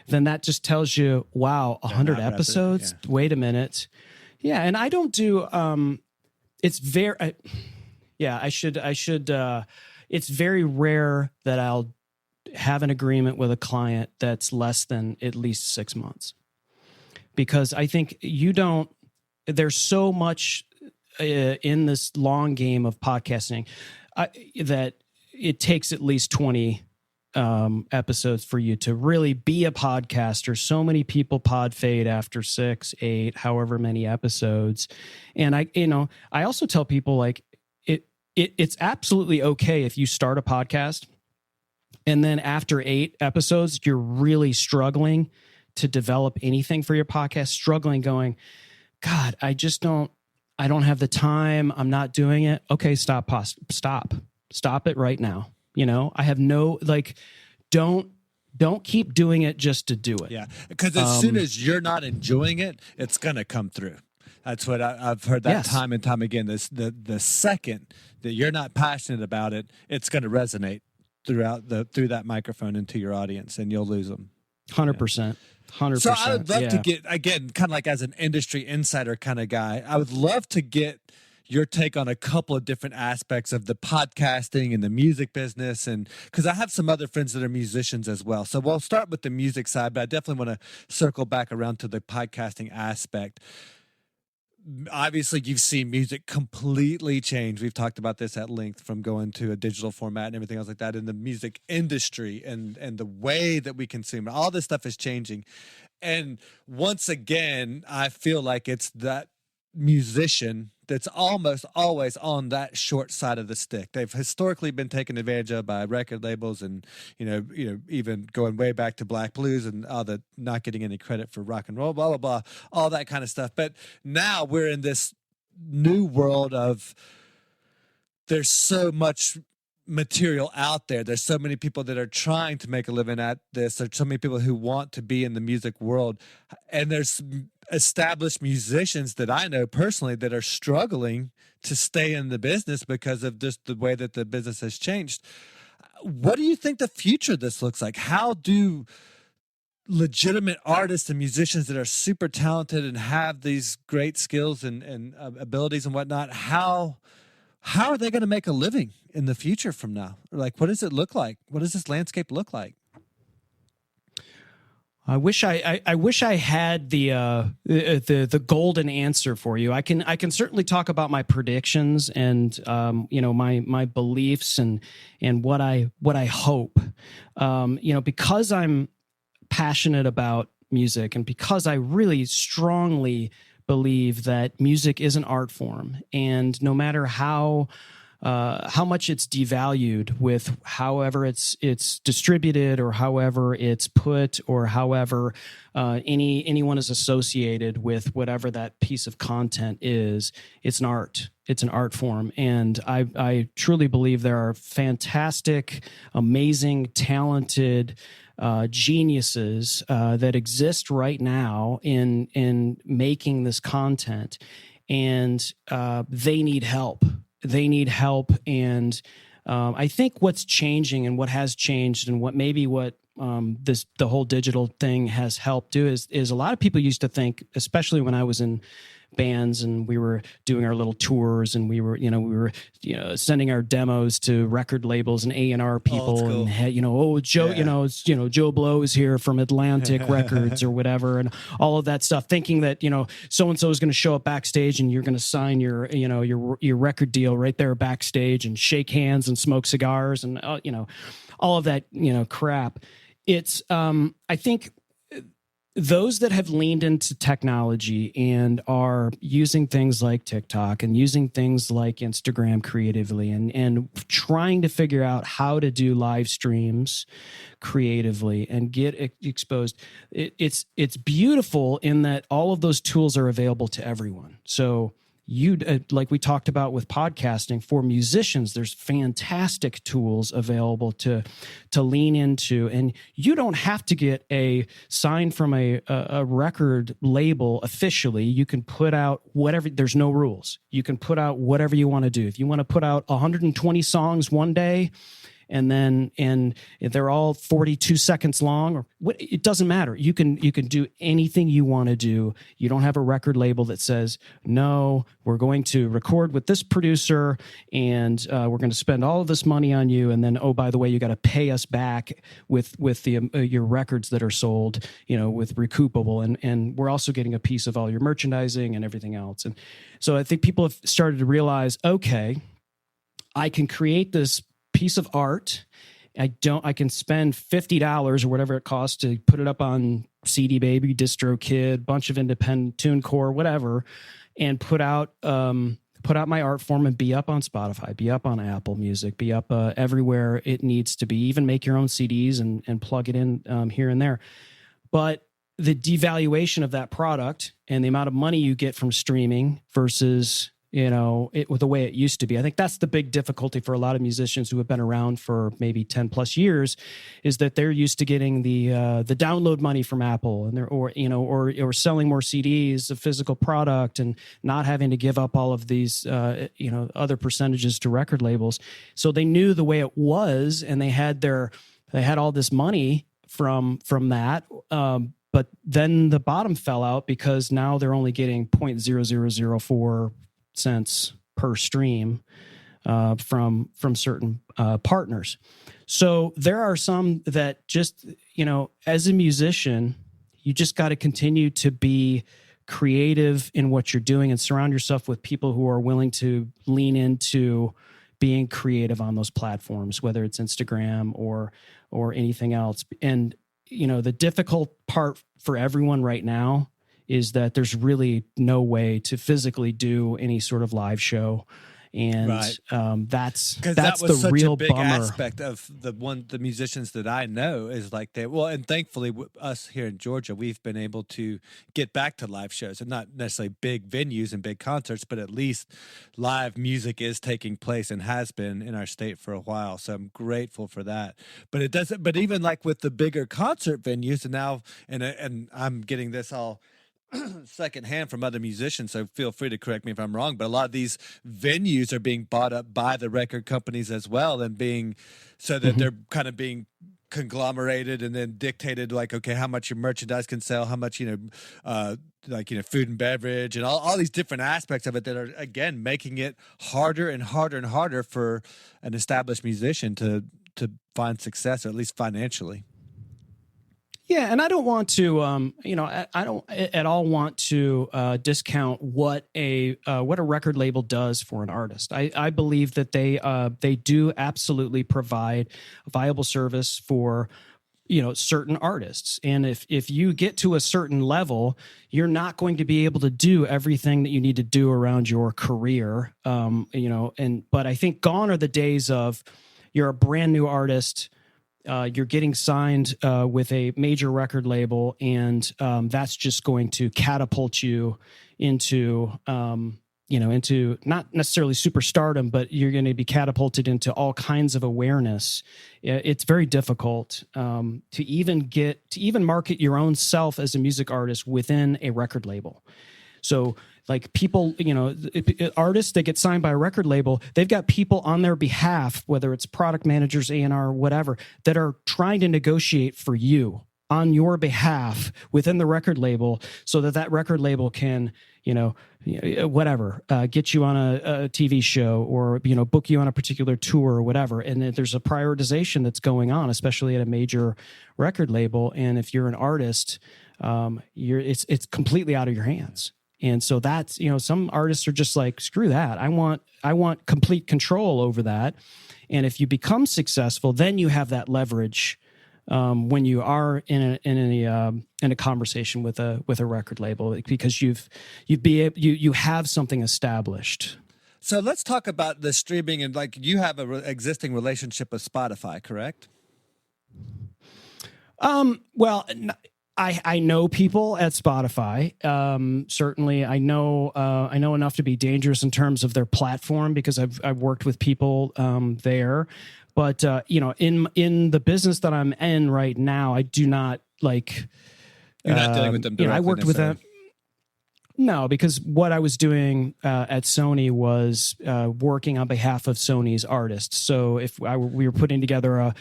then that just tells you, wow, 100 episodes. Yeah. Wait a minute. Yeah. And I don't do, it's very, I should, it's very rare that I'll have an agreement with a client that's less than at least 6 months, because I think there's so much in this long game of podcasting that it takes at least 20 episodes for you to really be a podcaster. So many people pod fade after 6, 8, however many episodes. And I also tell people, like, it's absolutely okay if you start a podcast and then after 8 episodes, you're really struggling to develop anything for your podcast, struggling, going, God, I don't have the time. I'm not doing it. Okay, stop it right now. I have don't keep doing it just to do it. Yeah. Because as soon as you're not enjoying it, it's going to come through. That's what I've heard that time and time again. The second that you're not passionate about it, it's going to resonate through that microphone into your audience, and you'll lose them. 100%. 100%. So I would love to get, again, kind of like as an industry insider kind of guy, I would love to get your take on a couple of different aspects of the podcasting and the music business, and because I have some other friends that are musicians as well. So we'll start with the music side, but I definitely want to circle back around to the podcasting aspect. Obviously, you've seen music completely change. We've talked about this at length, from going to a digital format and everything else like that in the music industry, and the way that we consume it. All this stuff is changing. And once again, I feel like it's that musician that's almost always on that short side of the stick. They've historically been taken advantage of by record labels, and even going way back to Black Blues and all the not getting any credit for rock and roll, blah blah blah, all that kind of stuff. But now we're in this new world of, there's so much material out there. There's so many people that are trying to make a living at this. There's so many people who want to be in the music world, and there's established musicians that I know personally that are struggling to stay in the business because of just the way that the business has changed. What do you think the future of this looks like? How do legitimate artists and musicians that are super talented and have these great skills and abilities and whatnot, how are they going to make a living in the future from now? Like, what does it look like? What does this landscape look like? I wish I had the golden answer for you. I can certainly talk about my predictions and my beliefs and what I hope. Because I'm passionate about music, and because I really strongly believe that music is an art form, and no matter how much it's devalued with however it's distributed, or however it's put, or however anyone is associated with whatever that piece of content is, it's an art. It's an art form. And I truly believe there are fantastic, amazing, talented geniuses that exist right now in making this content, and they need help. They need help. And I think what's changing, and what has changed, and what the whole digital thing has helped do is a lot of people used to think, especially when I was in bands and we were doing our little tours, and we were sending our demos to record labels and A&R people, and Joe Blow is here from Atlantic Records or whatever, and all of that stuff, thinking that so and so is going to show up backstage and you're going to sign your record deal right there backstage and shake hands and smoke cigars and all of that crap. It's I think those that have leaned into technology and are using things like TikTok and using things like Instagram creatively, and trying to figure out how to do live streams creatively and get exposed. It's beautiful in that all of those tools are available to everyone. So like we talked about with podcasting, for musicians, there's fantastic tools available to lean into, and you don't have to get a sign from a record label officially. You can put out whatever. There's no rules. You can put out whatever you want to do. If you want to put out 120 songs one day, and they're all 42 seconds long, or it doesn't matter. You can do anything you want to do. You don't have a record label that says, no, we're going to record with this producer, and we're going to spend all of this money on you, and then, oh, by the way, you got to pay us back with the your records that are sold, with recoupable, and we're also getting a piece of all your merchandising and everything else. And so I think people have started to realize, okay, I can create this piece of art. I can spend $50 or whatever it costs to put it up on CD Baby, DistroKid, bunch of independent, TuneCore, whatever, and put out my art form and be up on Spotify, be up on Apple Music, be up everywhere it needs to be. Even make your own CDs and plug it in here and there. But the devaluation of that product and the amount of money you get from streaming versus with the way it used to be. I think that's the big difficulty for a lot of musicians who have been around for maybe 10 plus years, is that they're used to getting the download money from Apple, and or selling more CDs, a physical product, and not having to give up all of these other percentages to record labels. So they knew the way it was, and they had all this money from that. But then the bottom fell out, because now they're only getting 0.0004 cents per stream from certain partners. So there are some that just, as a musician, you just got to continue to be creative in what you're doing and surround yourself with people who are willing to lean into being creative on those platforms, whether it's Instagram or anything else. And, the difficult part for everyone right now is that there's really no way to physically do any sort of live show, and right. That's the such real a big bummer. Aspect of the musicians that I know is like and thankfully us here in Georgia, we've been able to get back to live shows, and not necessarily big venues and big concerts, but at least live music is taking place and has been in our state for a while. So I'm grateful for that. But it doesn't. But even like with the bigger concert venues, and now and I'm getting this all secondhand from other musicians, so feel free to correct me if I'm wrong, but a lot of these venues are being bought up by the record companies as well, and being so that they're kind of being conglomerated and then dictated, like, okay, how much your merchandise can sell, how much food and beverage, and all these different aspects of it that are, again, making it harder and harder and harder for an established musician to find success, or at least financially. Yeah, and I don't want to, I don't at all want to discount what a record label does for an artist. I believe that they do absolutely provide a viable service for certain artists. And if you get to a certain level, you're not going to be able to do everything that you need to do around your career. But I think gone are the days of you're a brand new artist, you're getting signed with a major record label, and that's just going to catapult you into into not necessarily superstardom, but you're going to be catapulted into all kinds of awareness. It's very difficult to even market your own self as a music artist within a record label. So like people, artists that get signed by a record label, they've got people on their behalf, whether it's product managers, A&R, whatever, that are trying to negotiate for you on your behalf within the record label so that record label can, get you on a TV show or, book you on a particular tour or whatever. And there's a prioritization that's going on, especially at a major record label. And if you're an artist, it's completely out of your hands. And so that's, some artists are just like, screw that. I want complete control over that. And if you become successful, then you have that leverage when you are in a conversation with a record label, because you have something established. So let's talk about the streaming, and like you have an existing relationship with Spotify, correct? Well, I know people at Spotify. Certainly, I know enough to be dangerous in terms of their platform because I've worked with people there. But in the business that I'm in right now, I do not like. You're not dealing with them directly. I worked with them. No, because what I was doing at Sony was working on behalf of Sony's artists. So if we were putting together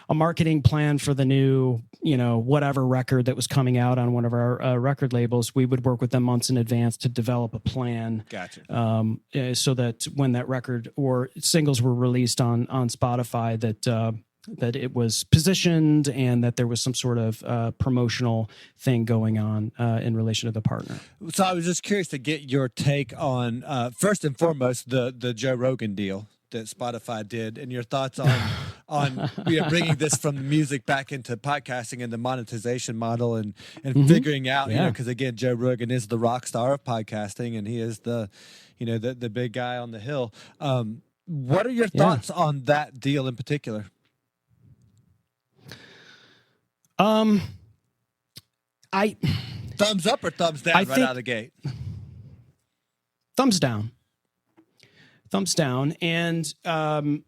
a marketing plan for the new, whatever record that was coming out on one of our record labels, we would work with them months in advance to develop a plan. Gotcha. So that when that record or singles were released on Spotify, that it was positioned and that there was some sort of promotional thing going on in relation to the partner. So I was just curious to get your take on, first and foremost, the Joe Rogan deal that Spotify did, and your thoughts on bringing this from music back into podcasting and the monetization model and figuring out, because again, Joe Rogan is the rock star of podcasting, and he is the big guy on the hill. What are your thoughts on that deal in particular? Thumbs up or thumbs down right out of the gate? Thumbs down. And I'm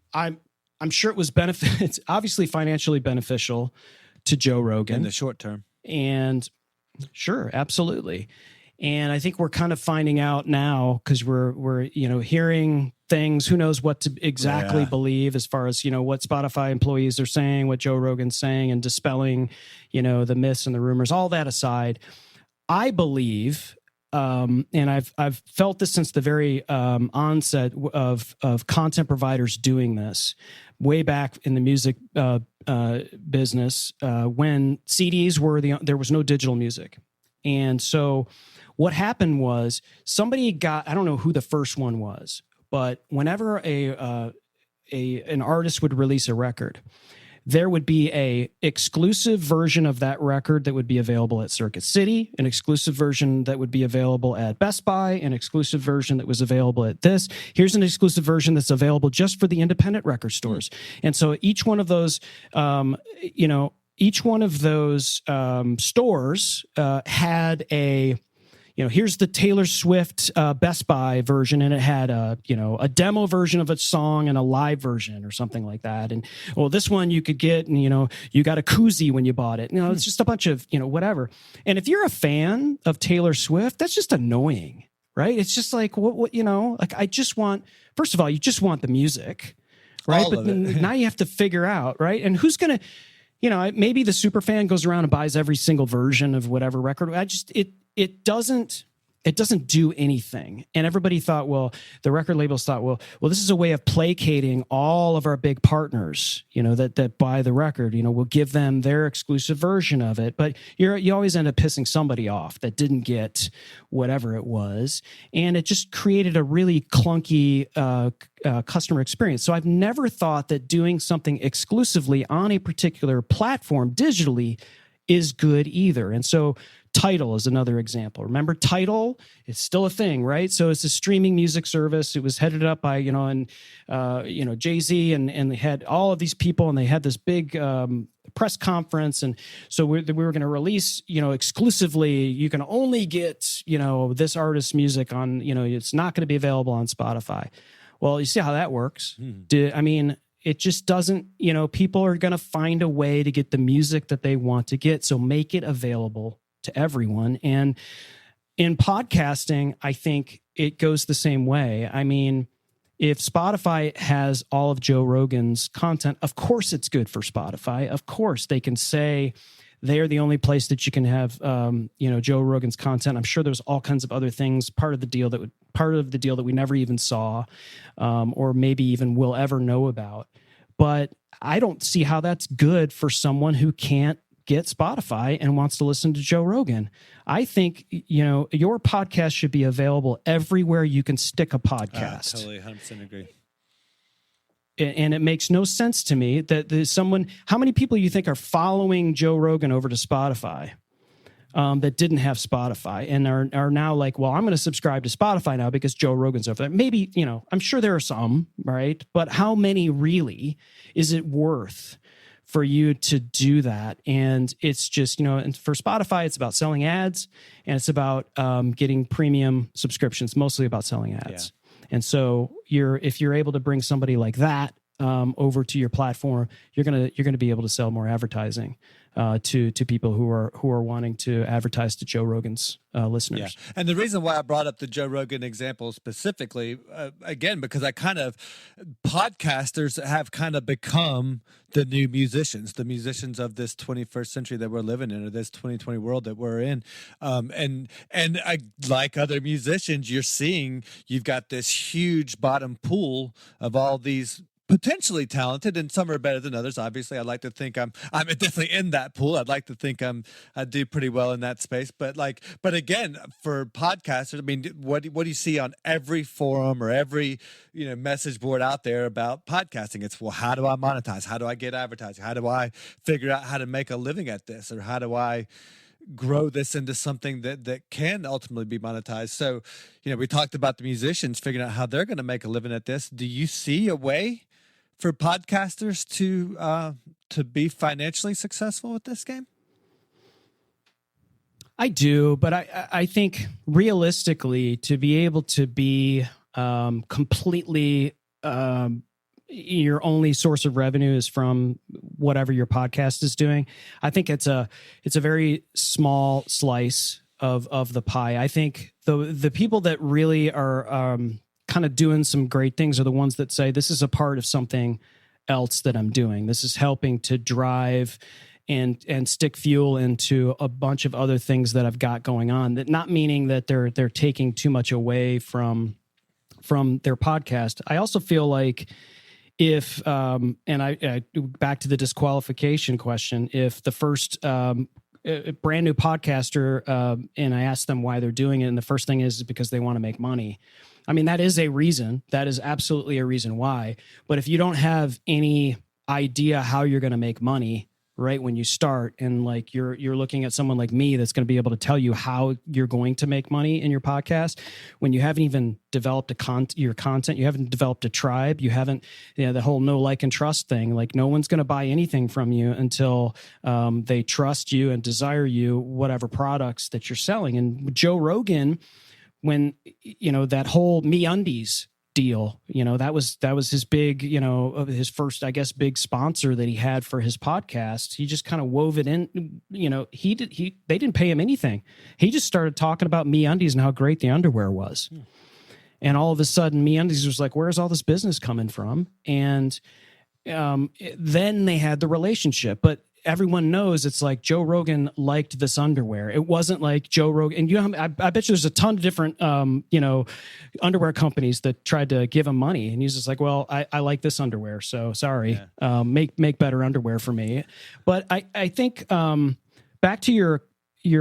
sure it was it's obviously financially beneficial to Joe Rogan in the short term. And sure, absolutely. And I think we're kind of finding out now because we're hearing things. Who knows what to exactly believe as far as what Spotify employees are saying, what Joe Rogan's saying, and dispelling the myths and the rumors. All that aside, I believe, and I've felt this since the very onset of content providers doing this, way back in the music business when CDs there was no digital music, and so. What happened was somebody I don't know who the first one was, but whenever an artist would release a record, there would be a exclusive version of that record that would be available at Circuit City, an exclusive version that would be available at Best Buy, an exclusive version that was available at this. Here's an exclusive version that's available just for the independent record stores. And so each one of those, stores had a here's the Taylor Swift Best Buy version, and it had a demo version of a song and a live version or something like that. And this one you could get, and you got a koozie when you bought it. It's just a bunch of whatever. And if you're a fan of Taylor Swift, that's just annoying, right? It's just like what like I just want. First of all, you just want the music, right? But now you have to figure out, right? And who's gonna, maybe the super fan goes around and buys every single version of whatever record. It It doesn't do anything. And everybody thought, well, the record labels thought, well, this is a way of placating all of our big partners, that buy the record. We'll give them their exclusive version of it. But you always end up pissing somebody off that didn't get whatever it was. And it just created a really clunky customer experience. So I've never thought that doing something exclusively on a particular platform digitally is good either. And so Tidal is another example. Remember Tidal? It's still a thing, right? So it's a streaming music service. It was headed up by, Jay-Z and they had all of these people and they had this big press conference. And so we were going to release, exclusively, you can only get, this artist's music on, it's not going to be available on Spotify. Well, you see how that works. It just doesn't, people are going to find a way to get the music that they want to get. So make it available to everyone. And in podcasting, I think it goes the same way. If Spotify has all of Joe Rogan's content, of course it's good for Spotify. Of course they can say they are the only place that you can have, Joe Rogan's content. I'm sure there's all kinds of other things, part of the deal that we never even saw, or maybe even will ever know about. But I don't see how that's good for someone who can't get Spotify and wants to listen to Joe Rogan. I think, your podcast should be available everywhere you can stick a podcast. Totally, 100% agree. And it makes no sense to me that there's how many people you think are following Joe Rogan over to Spotify that didn't have Spotify and are now like, well, I'm going to subscribe to Spotify now because Joe Rogan's over there. Maybe, I'm sure there are some, right? But how many really is it worth for you to do that? And it's just, and for Spotify, it's about selling ads and it's about getting premium subscriptions, mostly about selling ads. Yeah. And so if you're able to bring somebody like that over to your platform, you're gonna be able to sell more advertising to people who are wanting to advertise to Joe Rogan's listeners. Yeah. And the reason why I brought up the Joe Rogan example specifically, again, because podcasters have kind of become the new musicians, the musicians of this 21st century that we're living in, or this 2020 world that we're in. Like other musicians, you've got this huge bottom pool of all these potentially talented, and some are better than others. Obviously, I'd like to think I'm definitely in that pool. I'd like to think I do pretty well in that space. But again, for podcasters, what do you see on every forum or every message board out there about podcasting? It's, well, how do I monetize? How do I get advertising? How do I figure out how to make a living at this, or how do I grow this into something that can ultimately be monetized? So, we talked about the musicians figuring out how they're going to make a living at this. Do you see a way for podcasters to be financially successful with this game? I do, but I think realistically, to be able to be completely your only source of revenue is from whatever your podcast is doing, I think it's a very small slice of the pie. I think the people that really are kind of doing some great things are the ones that say, this is a part of something else that I'm doing. This is helping to drive and stick fuel into a bunch of other things that I've got going on. That, not meaning that they're taking too much away from their podcast. I also feel like if and I back to the disqualification question, if the first a brand new podcaster and I ask them why they're doing it, and the first thing is because they want to make money. That is a reason. That is absolutely a reason why. But if you don't have any idea how you're going to make money right when you start, and like you're looking at someone like me that's going to be able to tell you how you're going to make money in your podcast, when you haven't even developed your content, you haven't developed a tribe, you haven't, the whole know, like, and trust thing. Like, no one's going to buy anything from you until they trust you and desire you, whatever products that you're selling. And Joe Rogan, when that whole MeUndies deal, that was his big, his first, I guess, big sponsor that he had for his podcast. He just kind of wove it in. They didn't pay him anything. He just started talking about MeUndies and how great the underwear was. And all of a sudden, MeUndies was like, where's all this business coming from? And then they had the relationship. But everyone knows it's like Joe Rogan liked this underwear. It wasn't like Joe Rogan. And I bet you there's a ton of different, underwear companies that tried to give him money. And he's just like, well, I like this underwear. So sorry, make better underwear for me. But I think back to your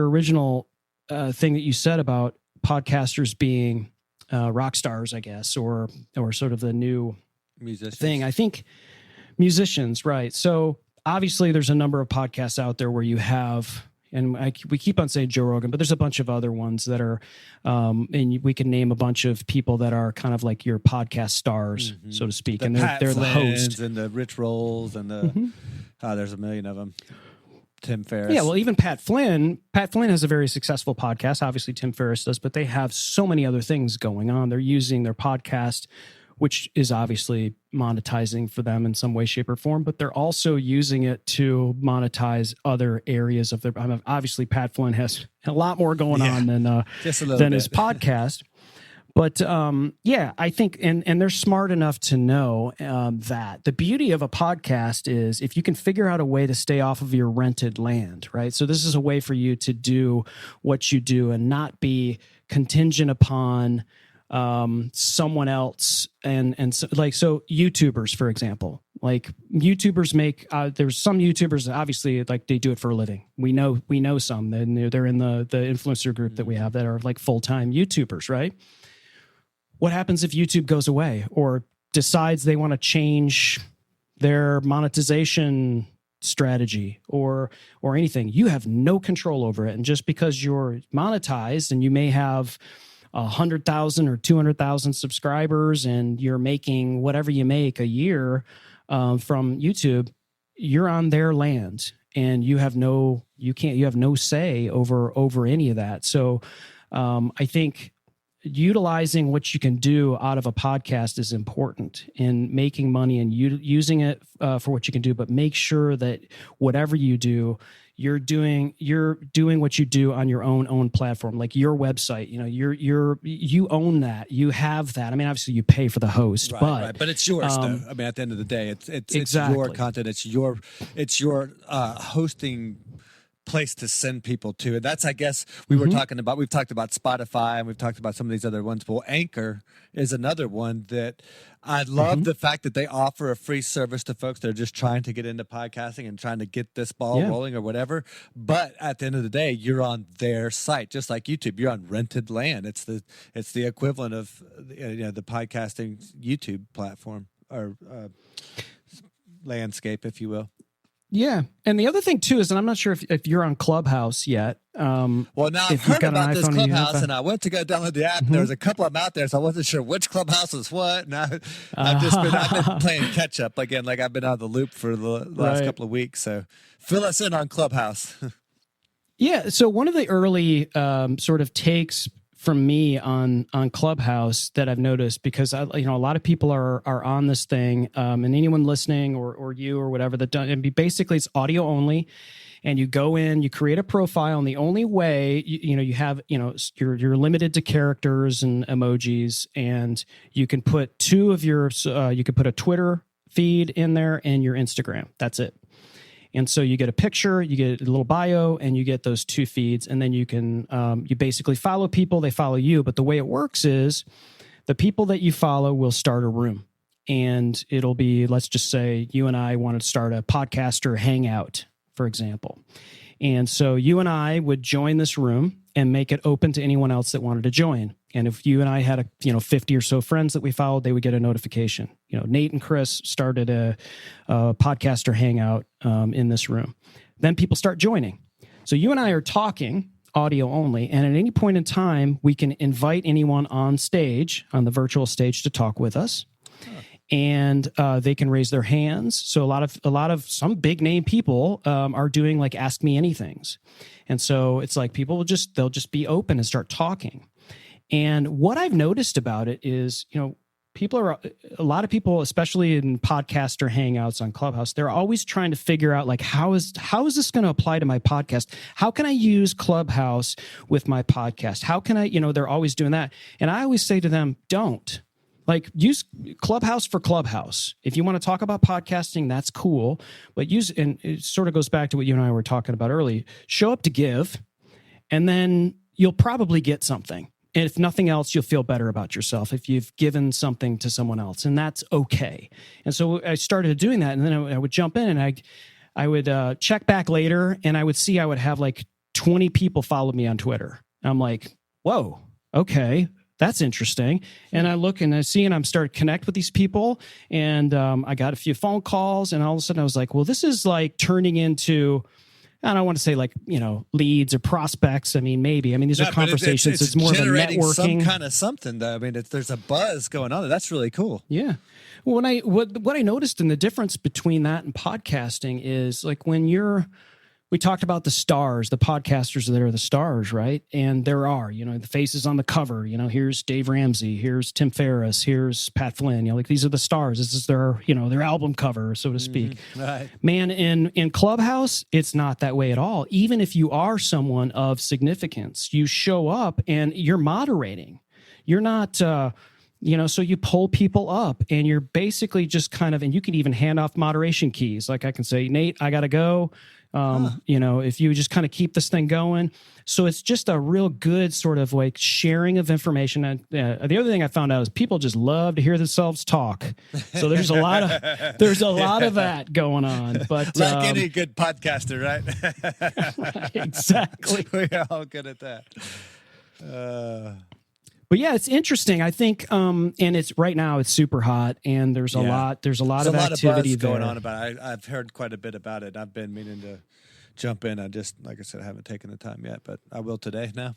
original thing that you said about podcasters being rock stars, I guess, or sort of the new musicians thing. I think musicians, right? So obviously, there's a number of podcasts out there where you have, and we keep on saying Joe Rogan, but there's a bunch of other ones that are, and we can name a bunch of people that are kind of like your podcast stars, so to speak, and they're the host, and the Rich Rolls, and the there's a million of them. Tim Ferriss. Yeah, well, even Pat Flynn. Pat Flynn has a very successful podcast. Obviously, Tim Ferriss does, but they have so many other things going on. They're using their podcast, which is obviously monetizing for them in some way, shape, or form, but they're also using it to monetize other areas of their. I mean, obviously, Pat Flynn has a lot more going on than his podcast. But I think, and they're smart enough to know that the beauty of a podcast is if you can figure out a way to stay off of your rented land, right? So this is a way for you to do what you do and not be contingent upon someone else. And so, like, so YouTubers, for example, like YouTubers make, there's some YouTubers that obviously like they do it for a living. We know some, they're in the influencer group that we have that are like full-time YouTubers, right? What happens if YouTube goes away or decides they want to change their monetization strategy or anything? You have no control over it. And just because you're monetized and you may have 100,000 or 200,000 subscribers and you're making whatever you make a year from YouTube, you're on their land and you have no say over any of that. So I think utilizing what you can do out of a podcast is important in making money and using it for what you can do, but make sure that whatever you do, you're doing what you do on your own platform, like your website. You own that, you have that. I mean, obviously you pay for the host, but it's yours though. I mean, at the end of the day, it's exactly. your content. It's your hosting place to send people to. And that's, I guess, we've talked about Spotify and we've talked about some of these other ones. Well, Anchor is another one that I love the fact that they offer a free service to folks that are just trying to get into podcasting and trying to get this ball rolling or whatever. But at the end of the day, you're on their site, just like YouTube. You're on rented land. It's the equivalent of the podcasting YouTube platform or landscape, if you will. Yeah. And the other thing, too, is, and I'm not sure if you're on Clubhouse yet. Well, now I've heard about this Clubhouse, and I went to go download the app, and there was a couple of them out there, so I wasn't sure which Clubhouse was what. And I've been playing catch-up again, like I've been out of the loop for the last couple of weeks. So fill us in on Clubhouse. Yeah. So one of the early sort of takes from me on Clubhouse that I've noticed, because a lot of people are on this thing, and anyone listening or you or whatever basically it's audio only, and you go in, you create a profile, and the only way you're limited to characters and emojis, and you can put two of your you could put a Twitter feed in there and your Instagram. That's it. And so you get a picture, you get a little bio, and you get those two feeds. And then you can, you basically follow people, they follow you. But the way it works is the people that you follow will start a room. And it'll be, let's just say you and I want to start a podcaster hangout, for example. And so you and I would join this room and make it open to anyone else that wanted to join. And if you and I had 50 or so friends that we followed, they would get a notification. Nate and Chris started a podcaster hangout in this room. Then people start joining. So you and I are talking audio only, and at any point in time, we can invite anyone on stage, on the virtual stage, to talk with us. And they can raise their hands. So a lot of some big name people are doing like Ask Me Anythings. And so it's like people they'll just be open and start talking. And what I've noticed about it is, a lot of people, especially in podcaster hangouts on Clubhouse, they're always trying to figure out like, how is this going to apply to my podcast? How can I use Clubhouse with my podcast? How can I, they're always doing that. And I always say to them, don't. Like use Clubhouse for Clubhouse. If you want to talk about podcasting, that's cool. But and it sort of goes back to what you and I were talking about earlier. Show up to give, and then you'll probably get something. And if nothing else, you'll feel better about yourself if you've given something to someone else, and that's okay. And so I started doing that, and then I would jump in, and I would check back later, and I would see I would have like 20 people follow me on Twitter. I'm like, whoa, okay. That's interesting. And I look and I see, and I'm starting to connect with these people. And I got a few phone calls, and all of a sudden I was like, well, this is like turning into, I don't want to say like, leads or prospects. I mean, maybe. I mean, these are conversations. It's more of a networking. Some kind of something, though. I mean, there's a buzz going on. That's really cool. Yeah. Well, what I noticed in the difference between that and podcasting is like we talked about the stars, the podcasters that are the stars, right? And there are, the faces on the cover. Here's Dave Ramsey, here's Tim Ferriss, here's Pat Flynn. Like these are the stars. This is their, their album cover, so to speak. Right. Man, in Clubhouse, it's not that way at all. Even if you are someone of significance, you show up and you're moderating. You're not. So you pull people up, and you're basically just kind of, and you can even hand off moderation keys. Like I can say, Nate, I got to go. If you just kind of keep this thing going. So it's just a real good sort of like sharing of information. And the other thing I found out is people just love to hear themselves talk. So there's a lot of that going on. But like any good podcaster, right? Exactly. We're all good at that. But yeah, it's interesting. I think, and it's right now it's super hot, and there's a lot of activity of buzz going on about it. I've heard quite a bit about it. I've been meaning to jump in. I just, like I said, I haven't taken the time yet, but I will today now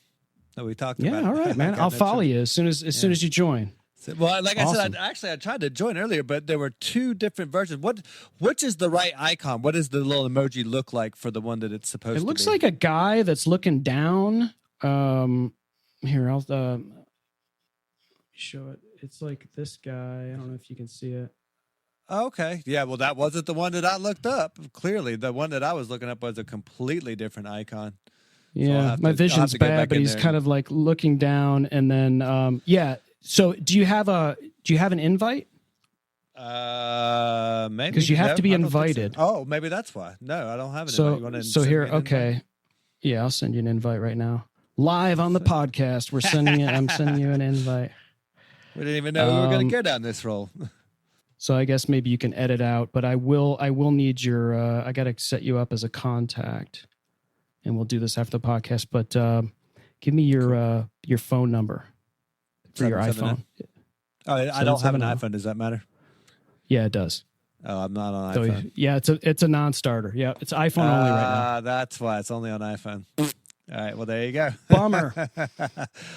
that we talked about it. Yeah, all right, man. I'll follow you as soon as you join. Well, like Awesome. I said, I tried to join earlier, but there were two different versions. Which is the right icon? What does the little emoji look like for the one that it's supposed to be? It looks like a guy that's looking down. Here, I'll show it. It's like this guy. I don't know if you can see it. Okay. Yeah, well, that wasn't the one that I looked up. Clearly, the one that I was looking up was a completely different icon. Yeah, my vision's bad, but he's kind of like looking down, and then yeah. So, do you have an invite? Maybe because you have to be invited. So. Oh, maybe that's why. No, I don't have an invite. You want to so here, okay. Invite? Yeah, I'll send you an invite right now. Live on the podcast, we're sending it. I'm sending you an invite. We didn't even know we were going to go down this roll. So I guess maybe you can edit out, but I will need your. I got to set you up as a contact, and we'll do this after the podcast. But give me your phone number for your iPhone. Oh, I don't have an iPhone. Does that matter? Yeah, it does. Oh, I'm not on iPhone. So, yeah, it's a non-starter. Yeah, it's iPhone only right now. That's why it's only on iPhone. All right, well, there you go. Bummer.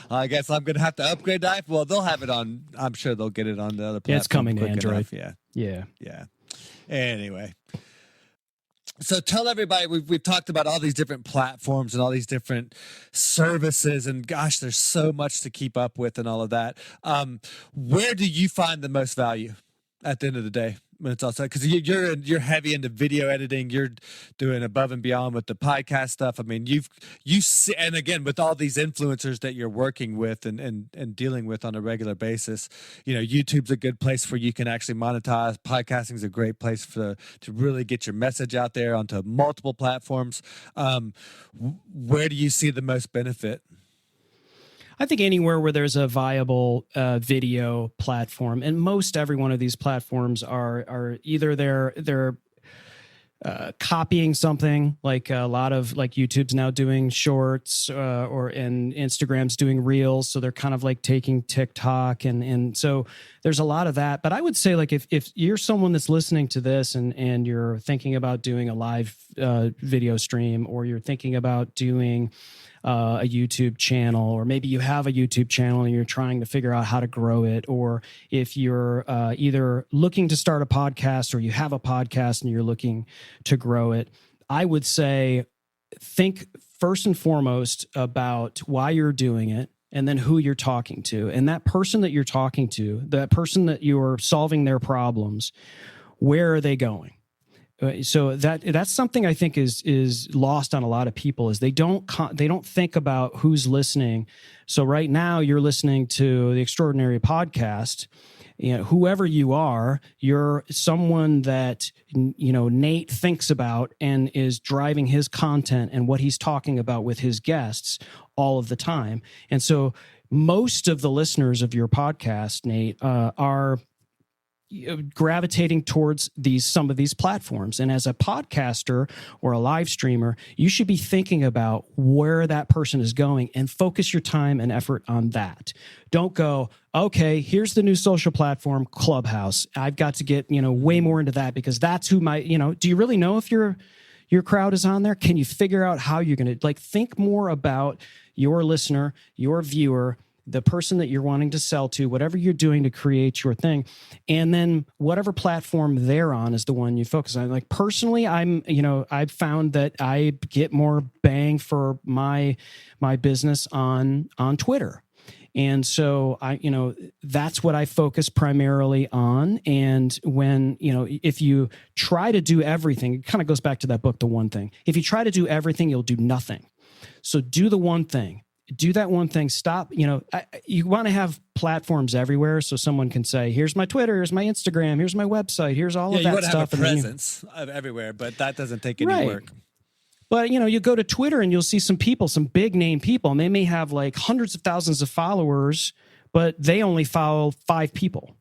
I guess I'm going to have to upgrade to iPhone. Well, they'll have it on. I'm sure they'll get it on the other platform. Yeah, it's coming to Android. Yeah. Anyway, so tell everybody, we've talked about all these different platforms and all these different services, and gosh, there's so much to keep up with and all of that. Where do you find the most value at the end of the day? When it's all said, because you're heavy into video editing, you're doing above and beyond with the podcast stuff. I mean, you see, and again with all these influencers that you're working with and dealing with on a regular basis, YouTube's a good place where you can actually monetize. Podcasting's a great place to really get your message out there onto multiple platforms. Where do you see the most benefit? I think anywhere where there's a viable video platform, and most every one of these platforms are either they're copying something, like a lot of like YouTube's now doing shorts, and Instagram's doing reels, so they're kind of like taking TikTok, and so there's a lot of that. But I would say, like, if you're someone that's listening to this and you're thinking about doing a live video stream, or you're thinking about doing a YouTube channel, or maybe you have a YouTube channel and you're trying to figure out how to grow it, or if you're either looking to start a podcast or you have a podcast and you're looking to grow it, I would say think first and foremost about why you're doing it, and then who you're talking to. And that person that you're talking to, that person that you're solving their problems, where are they going? So that's something I think is lost on a lot of people, is they don't think about who's listening. So right now you're listening to the Extraordinary Podcast, whoever you are, you're someone that, Nate thinks about and is driving his content and what he's talking about with his guests all of the time. And so most of the listeners of your podcast, Nate, are gravitating towards some of these platforms. And as a podcaster or a live streamer, you should be thinking about where that person is going and focus your time and effort on that. Don't go, okay, here's the new social platform, Clubhouse. I've got to get, way more into that because that's who do you really know if your crowd is on there? Can you figure out how you're going to think more about your listener, your viewer, the person that you're wanting to sell to, whatever you're doing to create your thing, and then whatever platform they're on is the one you focus on. Like personally, I've found that I get more bang for my business on Twitter. And so that's what I focus primarily on. And when, if you try to do everything, it kind of goes back to that book, The One Thing. If you try to do everything, you'll do nothing. So do the one thing. Do that one thing. Stop. You want to have platforms everywhere so someone can say, here's my Twitter, here's my Instagram, here's my website, here's all of that stuff. You want to have a presence everywhere, but that doesn't take any work. But, you go to Twitter and you'll see some people, some big name people, and they may have like hundreds of thousands of followers, but they only follow 5 people.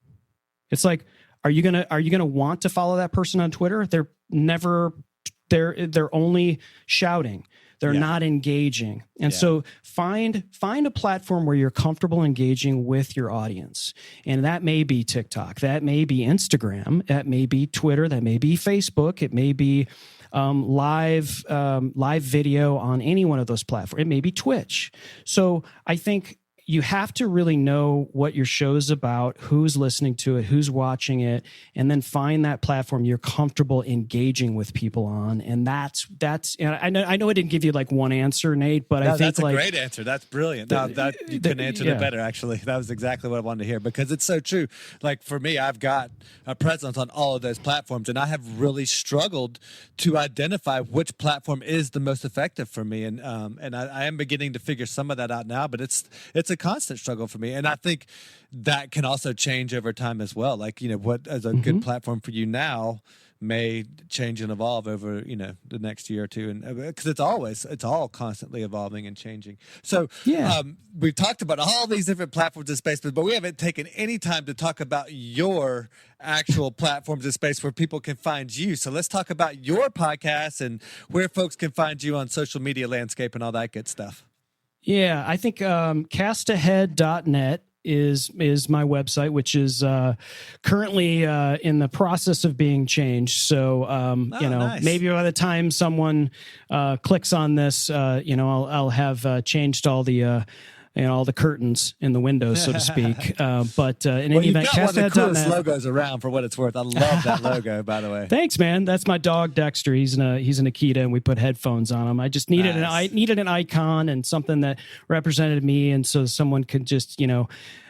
It's like, are you going to want to follow that person on Twitter? They're only shouting. They're not engaging. And so find a platform where you're comfortable engaging with your audience. And that may be TikTok. That may be Instagram. That may be Twitter. That may be Facebook. It may be live video on any one of those platforms. It may be Twitch. So I think you have to really know what your show's about, who's listening to it, who's watching it, and then find that platform you're comfortable engaging with people on. And that's. And I know I didn't give you like one answer, Nate, but I think that's a great answer. That's brilliant. That you couldn't answer it better. Actually, that was exactly what I wanted to hear because it's so true. Like for me, I've got a presence on all of those platforms, and I have really struggled to identify which platform is the most effective for me. And I am beginning to figure some of that out now, but it's a constant struggle for me. And I think that can also change over time as well. Like, what is a good platform for you now may change and evolve over, the next year or two. And because it's all constantly evolving and changing. So we've talked about all these different platforms in space, but we haven't taken any time to talk about your actual platforms in space where people can find you. So let's talk about your podcast and where folks can find you on social media landscape and all that good stuff. Yeah, I think castahead.net is my website, which is currently in the process of being changed. So, nice. Maybe by the time someone clicks on this, I'll have changed all the all the curtains in the windows, so to speak. But in any event, one of the coolest logos around for what it's worth. I love that logo, by the way. Thanks, man. That's my dog Dexter. He's an Akita, and we put headphones on him. I just needed needed an icon and something that represented me, and so someone could just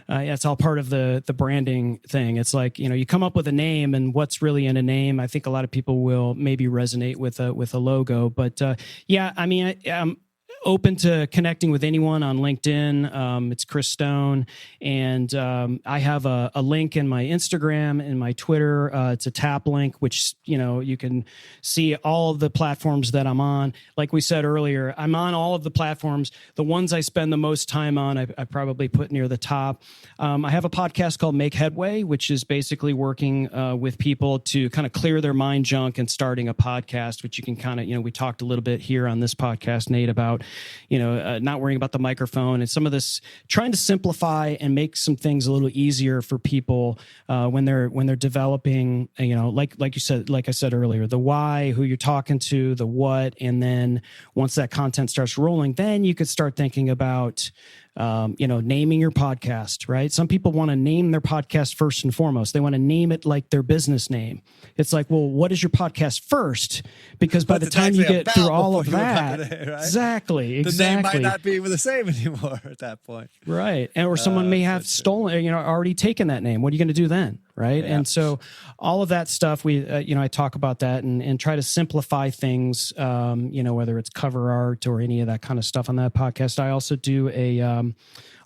it's all part of the branding thing. It's like, you come up with a name and what's really in a name. I think a lot of people will maybe resonate with a logo, but I'm open to connecting with anyone on LinkedIn. It's Chris Stone. And I have a link in my Instagram and my Twitter. It's a tap link, which, you can see all of the platforms that I'm on. Like we said earlier, I'm on all of the platforms. The ones I spend the most time on, I probably put near the top. I have a podcast called Make Headway, which is basically working with people to kind of clear their mind junk and starting a podcast, which you can kind of, we talked a little bit here on this podcast, Nate, about not worrying about the microphone and some of this, trying to simplify and make some things a little easier for people when they're developing, like I said earlier, the why, who you're talking to, the what, and then once that content starts rolling, then you could start thinking about naming your podcast, right? Some people want to name their podcast first and foremost. They want to name it like their business name. It's like, well, what is your podcast first? Because by the time you get through all of that, right? Exactly. The name might not be the same anymore at that point. Right. Or someone may have stolen, already taken that name. What are you going to do then? Right. Yeah. And so all of that stuff, I talk about that and try to simplify things, whether it's cover art or any of that kind of stuff on that podcast. I also do a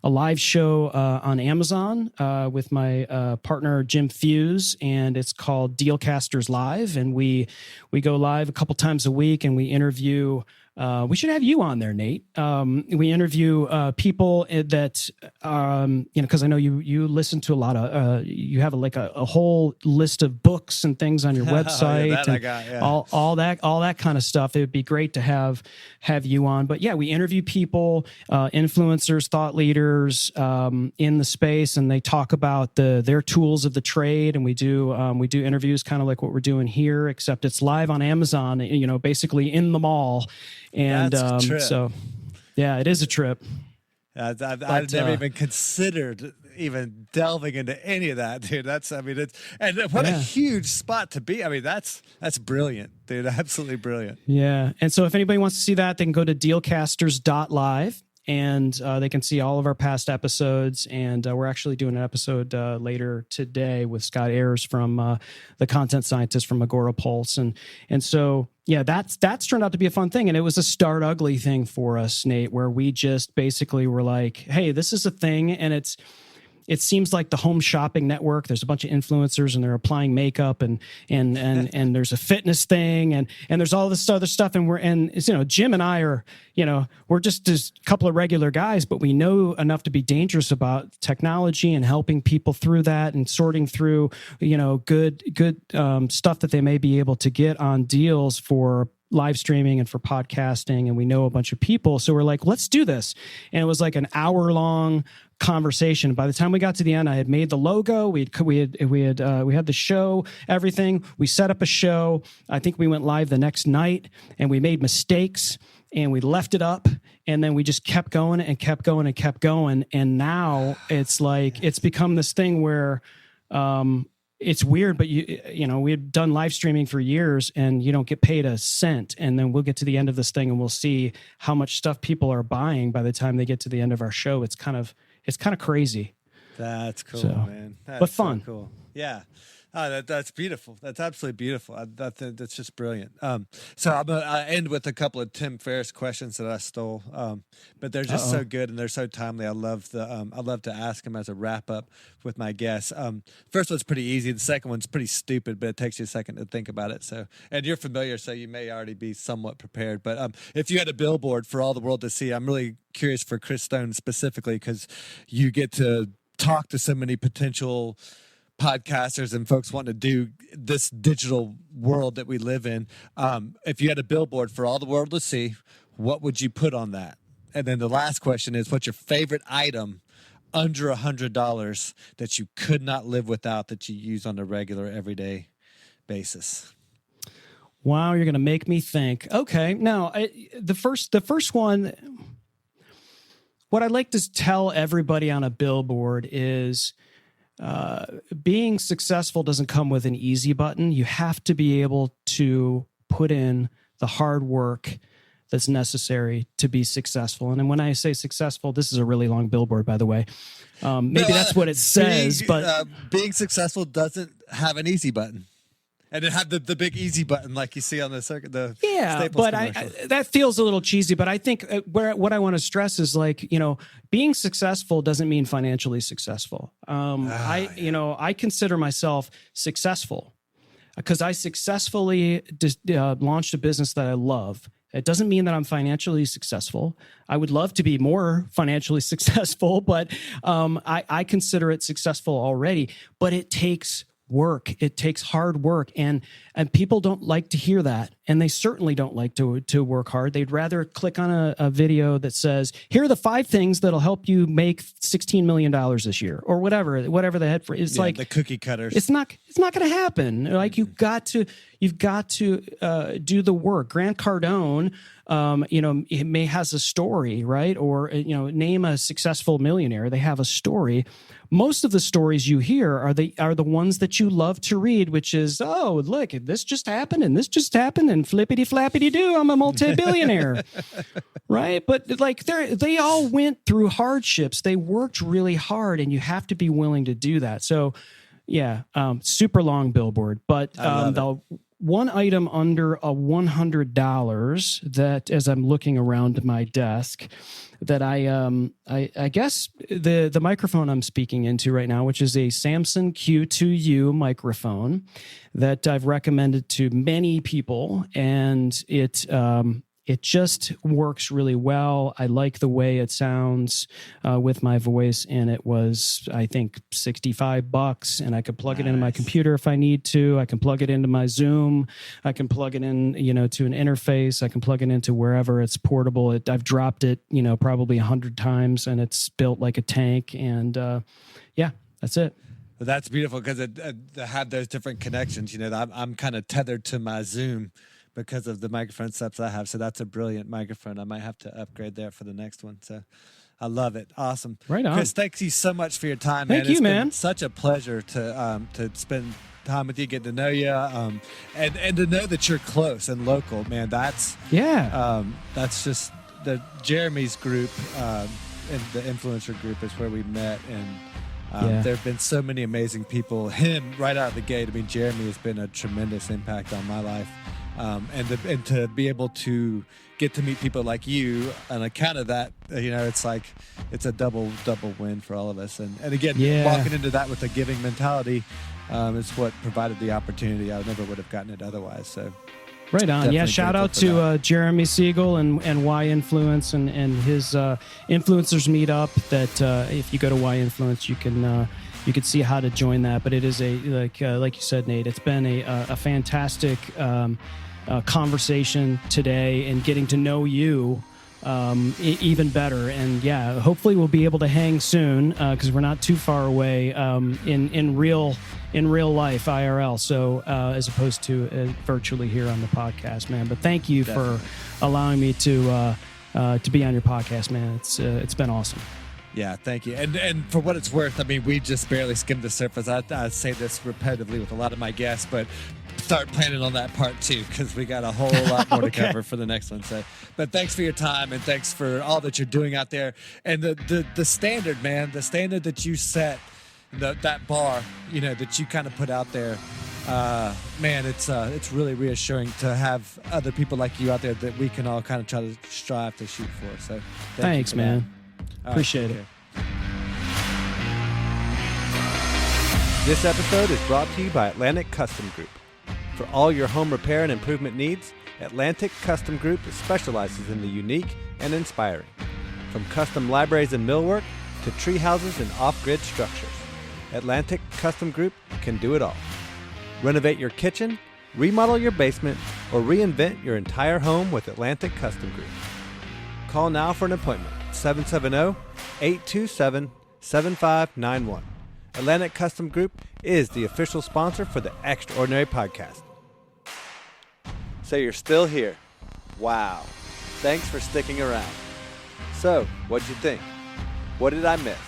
live show on Amazon with my partner Jim Fuse, and it's called Dealcasters Live. And we go live a couple times a week, and we interview. We should have you on there, Nate. We interview people that, because I know you listen to a lot of, you have a whole list of books and things on your website. That I got, yeah. all that kind of stuff. It would be great to have you on. But yeah, we interview people, influencers, thought leaders in the space, and they talk about their tools of the trade. And we do interviews kind of like what we're doing here, except it's live on Amazon. Basically in the mall. And so, yeah, it is a trip. I've never even considered even delving into any of that, dude. What a huge spot to be. I mean, that's brilliant, dude. Absolutely brilliant. Yeah. And so if anybody wants to see that, they can go to dealcasters.live. And they can see all of our past episodes. And we're actually doing an episode later today with Scott Ayers from the content scientist from Agora Pulse. And so, yeah, that's turned out to be a fun thing. And it was a start ugly thing for us, Nate, where we just basically were like, hey, this is a thing. And it seems like the home shopping network, there's a bunch of influencers and they're applying makeup and there's a fitness thing and there's all this other stuff. And Jim and I are, we're just a couple of regular guys, but we know enough to be dangerous about technology and helping people through that and sorting through, good stuff that they may be able to get on deals for live streaming and for podcasting. And we know a bunch of people. So we're like, let's do this. And it was like an hour-long conversation. By the time we got to the end, I had made the logo. We had the show, everything. We set up a show. I think we went live the next night, and we made mistakes, and we left it up, and then we just kept going and kept going and kept going. And now it's like it's become this thing where it's weird, but we had done live streaming for years, and you don't get paid a cent. And then we'll get to the end of this thing, and we'll see how much stuff people are buying by the time they get to the end of our show. It's kind of crazy. That's cool, man. But fun. So cool. Yeah. That's beautiful. That's absolutely beautiful. That's just brilliant. So I'm going to end with a couple of Tim Ferriss questions that I stole, but they're just so good and they're so timely. I love to ask them as a wrap up with my guests. First one's pretty easy. The second one's pretty stupid, but it takes you a second to think about it. So, and you're familiar, so you may already be somewhat prepared. But if you had a billboard for all the world to see, I'm really curious for Chris Stone specifically because you get to talk to so many potential podcasters and folks wanting to do this digital world that we live in. If you had a billboard for all the world to see, what would you put on that? And then the last question is, what's your favorite item under $100 that you could not live without that you use on a regular everyday basis? Wow, you're going to make me think. Okay, now the first one, what I'd like to tell everybody on a billboard is being successful doesn't come with an easy button. You have to be able to put in the hard work that's necessary to be successful. And then when I say successful, this is a really long billboard, by the way. Maybe that's what it says, but being successful doesn't have an easy button. And it had the big easy button like you see on the circuit. Yeah, but that feels a little cheesy. But I think what I want to stress is being successful doesn't mean financially successful. I consider myself successful because I successfully launched a business that I love. It doesn't mean that I'm financially successful. I would love to be more financially successful, but I consider it successful already. But it takes work. It takes hard work, and people don't like to hear that, and they certainly don't like to work hard. They'd rather click on a video that says, "Here are the 5 things that'll help you make $16 million this year," or whatever the head for. It's like the cookie cutters. It's not going to happen. Like you've got to do the work. Grant Cardone, it has a story, right? Or name a successful millionaire. They have a story. Most of the stories you hear are the ones that you love to read, which is, oh, look, this just happened and this just happened and flippity flappity doo, I'm a multi-billionaire, right? But they all went through hardships. They worked really hard, and you have to be willing to do that. So, yeah, super long billboard, but one item under a $100 that, as I'm looking around my desk, that I guess the microphone I'm speaking into right now, which is a Samson Q2U microphone that I've recommended to many people, and it just works really well. I like the way it sounds with my voice, and it was, I think, $65, and I could plug it into my computer if I need to. I can plug it into my Zoom. I can plug it in, to an interface. I can plug it into wherever it's portable. I've dropped it, probably 100 times, and it's built like a tank. And yeah, that's it. Well, that's beautiful because it had those different connections. I'm kind of tethered to my Zoom because of the microphone setups I have. So that's a brilliant microphone. I might have to upgrade there for the next one. So I love it. Awesome. Right on. Chris, thank you so much for your time, man. Thank you, man. Been such a pleasure to spend time with you, get to know you, and to know that you're close and local, man. That's just Jeremy's group, and the influencer group is where we met. And there have been so many amazing people. Him right out of the gate. I mean, Jeremy has been a tremendous impact on my life. And to be able to get to meet people like you on account of that, it's like it's a double win for all of us. And again, walking into that with a giving mentality is what provided the opportunity. I never would have gotten it otherwise. So right on. Yeah, shout out to Jeremy Siegel and Y Influence and his influencers meetup. That if you go to Y Influence, you can see how to join that. But it is like you said, Nate, it's been a fantastic conversation today, and getting to know you even better. And yeah, hopefully we'll be able to hang soon because we're not too far away in real life IRL. So as opposed to virtually here on the podcast, man. But thank you for allowing me to be on your podcast, man. It's been awesome. Yeah, thank you. And for what it's worth, I mean, we just barely skimmed the surface. I say this repetitively with a lot of my guests, but start planning on that part too, because we got a whole lot more to cover for the next one. So, but thanks for your time, and thanks for all that you're doing out there. And the standard, man, the standard that you set, that bar, that you kind of put out there, man, it's really reassuring to have other people like you out there that we can all kind of try to strive to shoot for. So thanks, man. Appreciate it. This episode is brought to you by Atlantic Custom Group. For all your home repair and improvement needs, Atlantic Custom Group specializes in the unique and inspiring. From custom libraries and millwork to tree houses and off-grid structures, Atlantic Custom Group can do it all. Renovate your kitchen, remodel your basement, or reinvent your entire home with Atlantic Custom Group. Call now for an appointment. 770-827-7591. Atlantic Custom Group is the official sponsor for the Extraordinary Podcast. So you're still here. Wow. Thanks for sticking around. So, what'd you think? What did I miss?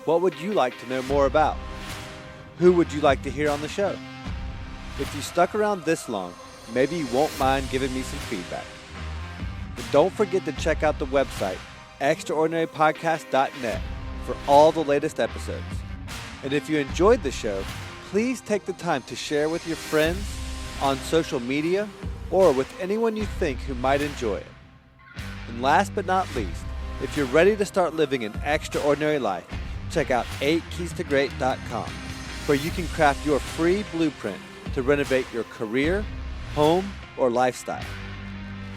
What would you like to know more about? Who would you like to hear on the show? If you stuck around this long, maybe you won't mind giving me some feedback. But don't forget to check out the website extraordinarypodcast.net for all the latest episodes. And if you enjoyed the show, please take the time to share with your friends on social media or with anyone you think who might enjoy it. And last but not least, if you're ready to start living an extraordinary life, check out 8keysto great.com, where you can craft your free blueprint to renovate your career, home, or lifestyle.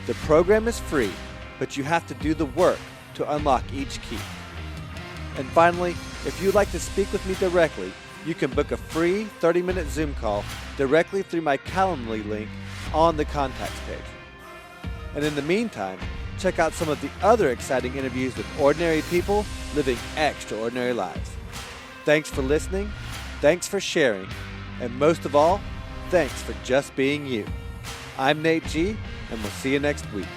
The program is free, but you have to do the work to unlock each key. And finally, if you'd like to speak with me directly, you can book a free 30-minute Zoom call directly through my Calendly link on the contacts page. And in the meantime, check out some of the other exciting interviews with ordinary people living extraordinary lives. Thanks for listening, thanks for sharing, and most of all, thanks for just being you. I'm Nate G, and we'll see you next week.